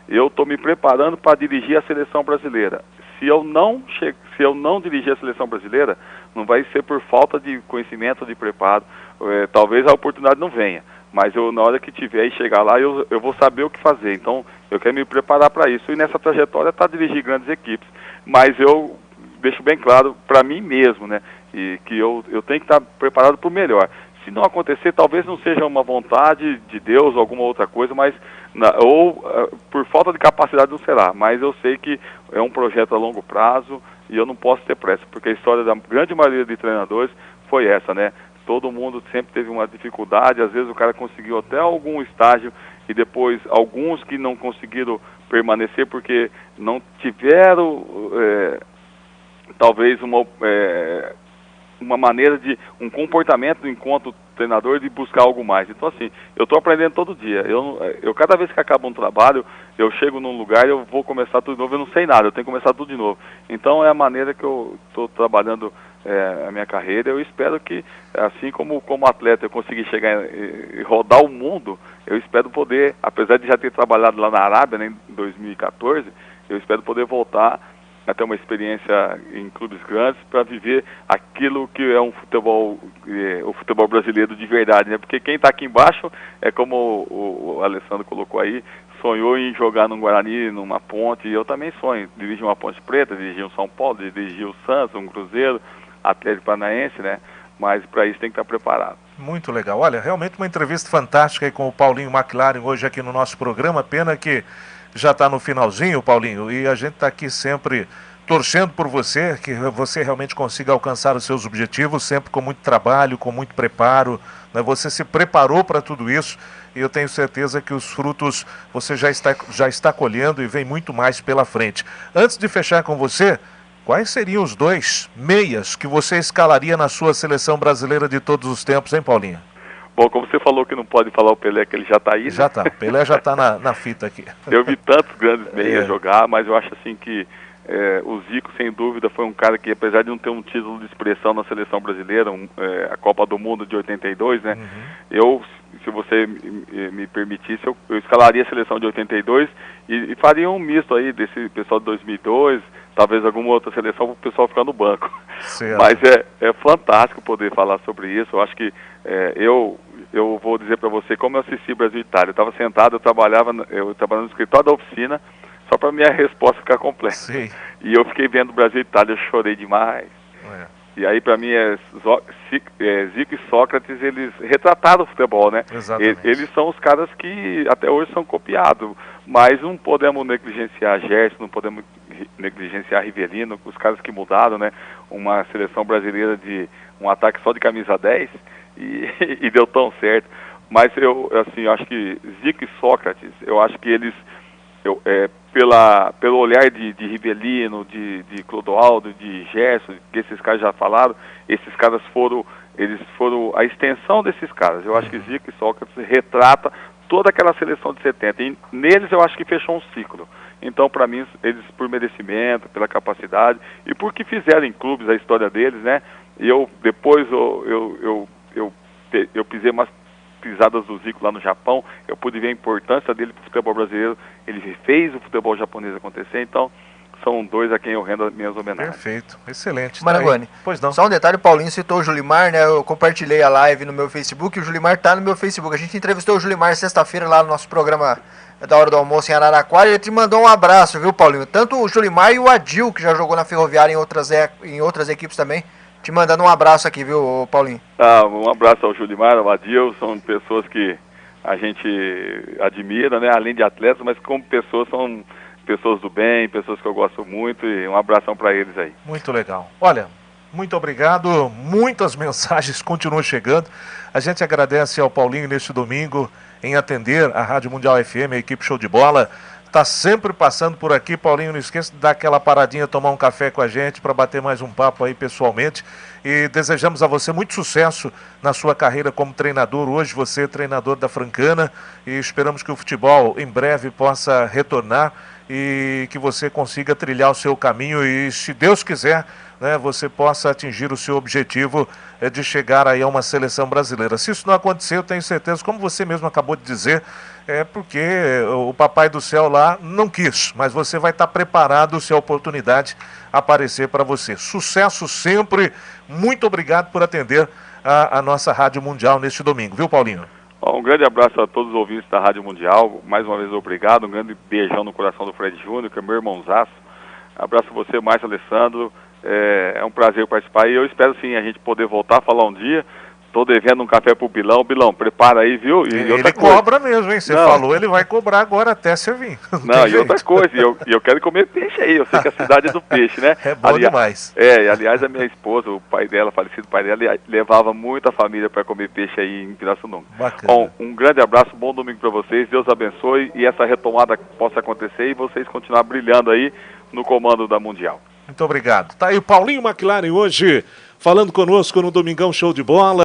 eu estou me preparando para dirigir a seleção brasileira. Se eu não dirigir a seleção brasileira, não vai ser por falta de conhecimento, de preparo. Talvez a oportunidade não venha, mas na hora que tiver e chegar lá, eu vou saber o que fazer. Então, eu quero me preparar para isso. E nessa trajetória está dirigir grandes equipes. Mas eu deixo bem claro para mim mesmo, né? E que eu tenho que estar preparado para o melhor. Se não acontecer, talvez não seja uma vontade de Deus ou alguma outra coisa, mas por falta de capacidade não será. Mas eu sei que é um projeto a longo prazo e eu não posso ter pressa, porque a história da grande maioria de treinadores foi essa, né? Todo mundo sempre teve uma dificuldade, às vezes o cara conseguiu até algum estágio e depois alguns que não conseguiram permanecer porque não tiveram talvez uma maneira um comportamento enquanto treinador de buscar algo mais. Então, assim, eu estou aprendendo todo dia. Eu cada vez que acaba um trabalho, eu chego num lugar e eu vou começar tudo de novo, eu não sei nada, eu tenho que começar tudo de novo. Então, é a maneira que eu estou trabalhando a minha carreira. Eu espero que, assim como atleta, eu consegui chegar e rodar o mundo, eu espero poder, apesar de já ter trabalhado lá na Arábia, né, em 2014, eu espero poder voltar a ter uma experiência em clubes grandes para viver aquilo que é o futebol brasileiro de verdade, né? Porque quem está aqui embaixo é como o Alessandro colocou aí, sonhou em jogar num Guarani, numa Ponte, e eu também sonho, dirigir uma Ponte Preta, dirigir um São Paulo, dirigir o Santos, um Cruzeiro, Atlético Paranaense, né? Mas para isso tem que estar preparado. Muito legal. Olha, realmente uma entrevista fantástica aí com o Paulinho McLaren hoje aqui no nosso programa. Pena que já está no finalzinho, Paulinho, e a gente está aqui sempre torcendo por você, que você realmente consiga alcançar os seus objetivos, sempre com muito trabalho, com muito preparo, né? Você se preparou para tudo isso e eu tenho certeza que os frutos você já está colhendo e vem muito mais pela frente. Antes de fechar com você, quais seriam os 2 meias que você escalaria na sua seleção brasileira de todos os tempos, hein, Paulinho? Bom, como você falou que não pode falar o Pelé, que ele já está aí, né? Já está, Pelé já está na fita aqui. Eu vi tantos grandes meias jogar, mas eu acho assim que o Zico, sem dúvida, foi um cara que, apesar de não ter um título de expressão na seleção brasileira, a Copa do Mundo de 82, né? Eu, se você me permitisse, eu escalaria a seleção de 82 e faria um misto aí desse pessoal de 2002, talvez alguma outra seleção para o pessoal ficar no banco. Certo. Mas é fantástico poder falar sobre isso. Eu acho que eu vou dizer para você como eu assisti Brasil e Itália. Eu estava sentado, eu trabalhava no escritório da oficina, só para minha resposta ficar completa. Sim. E eu fiquei vendo Brasil e Itália, eu chorei demais. E aí, para mim, Zico e Sócrates, eles retrataram o futebol, né? Exatamente. Eles são os caras que até hoje são copiados, mas não podemos negligenciar Gerson, não podemos negligenciar Rivelino, os caras que mudaram, né? Uma seleção brasileira de um ataque só de camisa 10 e deu tão certo. Mas eu acho que Zico e Sócrates, eu acho que eles, pelo olhar de Rivelino, de Clodoaldo, de Gerson, que esses caras já falaram, esses caras foram a extensão desses caras. Eu acho que Zico e Sócrates retrata toda aquela seleção de 70. E neles eu acho que fechou um ciclo. Então, para mim, eles por merecimento, pela capacidade e por que fizeram em clubes a história deles, né? E depois eu pisei umas pisadas do Zico lá no Japão, eu pude ver a importância dele para o futebol brasileiro, ele fez o futebol japonês acontecer, então são 2 a quem eu rendo as minhas homenagens. Perfeito, excelente. Marangoni, pois não. Só um detalhe, o Paulinho citou o Julimar, né? Eu compartilhei a live no meu Facebook e o Julimar tá no meu Facebook. A gente entrevistou o Julimar sexta-feira lá no nosso programa da hora do almoço em Araraquara e ele te mandou um abraço, viu, Paulinho? Tanto o Julimar e o Adil, que já jogou na Ferroviária em outras equipes também, te mandando um abraço aqui, viu, Paulinho? Um abraço ao Julimar, ao Adil, são pessoas que a gente admira, né? Além de atletas, mas como pessoas, são pessoas do bem, pessoas que eu gosto muito, e um abração para eles aí. Muito legal. Olha, muito obrigado, muitas mensagens continuam chegando. A gente agradece ao Paulinho neste domingo em atender a Rádio Mundial FM, a equipe Show de Bola. Está sempre passando por aqui, Paulinho, não esqueça de dar aquela paradinha, tomar um café com a gente para bater mais um papo aí pessoalmente. E desejamos a você muito sucesso na sua carreira como treinador. Hoje você é treinador da Francana e esperamos que o futebol em breve possa retornar e que você consiga trilhar o seu caminho e, se Deus quiser, né, você possa atingir o seu objetivo de chegar aí a uma seleção brasileira. Se isso não acontecer, eu tenho certeza, como você mesmo acabou de dizer, é porque o Papai do Céu lá não quis, mas você vai estar preparado se a oportunidade aparecer para você. Sucesso sempre, muito obrigado por atender a nossa Rádio Mundial neste domingo, viu, Paulinho? Um grande abraço a todos os ouvintes da Rádio Mundial, mais uma vez obrigado, um grande beijão no coração do Fred Júnior, que é meu irmãozaço. Abraço você, Márcio Alessandro, é um prazer participar e eu espero sim a gente poder voltar a falar um dia. Estou devendo um café pro Bilão. Bilão, prepara aí, viu? E ele cobra mesmo, hein? Você falou, ele vai cobrar agora até você vir. Não, e outra coisa, eu quero comer peixe aí. Eu sei que a cidade é do peixe, né? É bom demais. Aliás, a minha esposa, o pai dela, falecido pai dela, levava muita família para comer peixe aí em Pirassununga. Bacana. Bom, um grande abraço, bom domingo para vocês. Deus abençoe e essa retomada possa acontecer e vocês continuar brilhando aí no comando da Mundial. Muito obrigado. Tá aí o Paulinho McLaren hoje falando conosco no Domingão Show de Bola.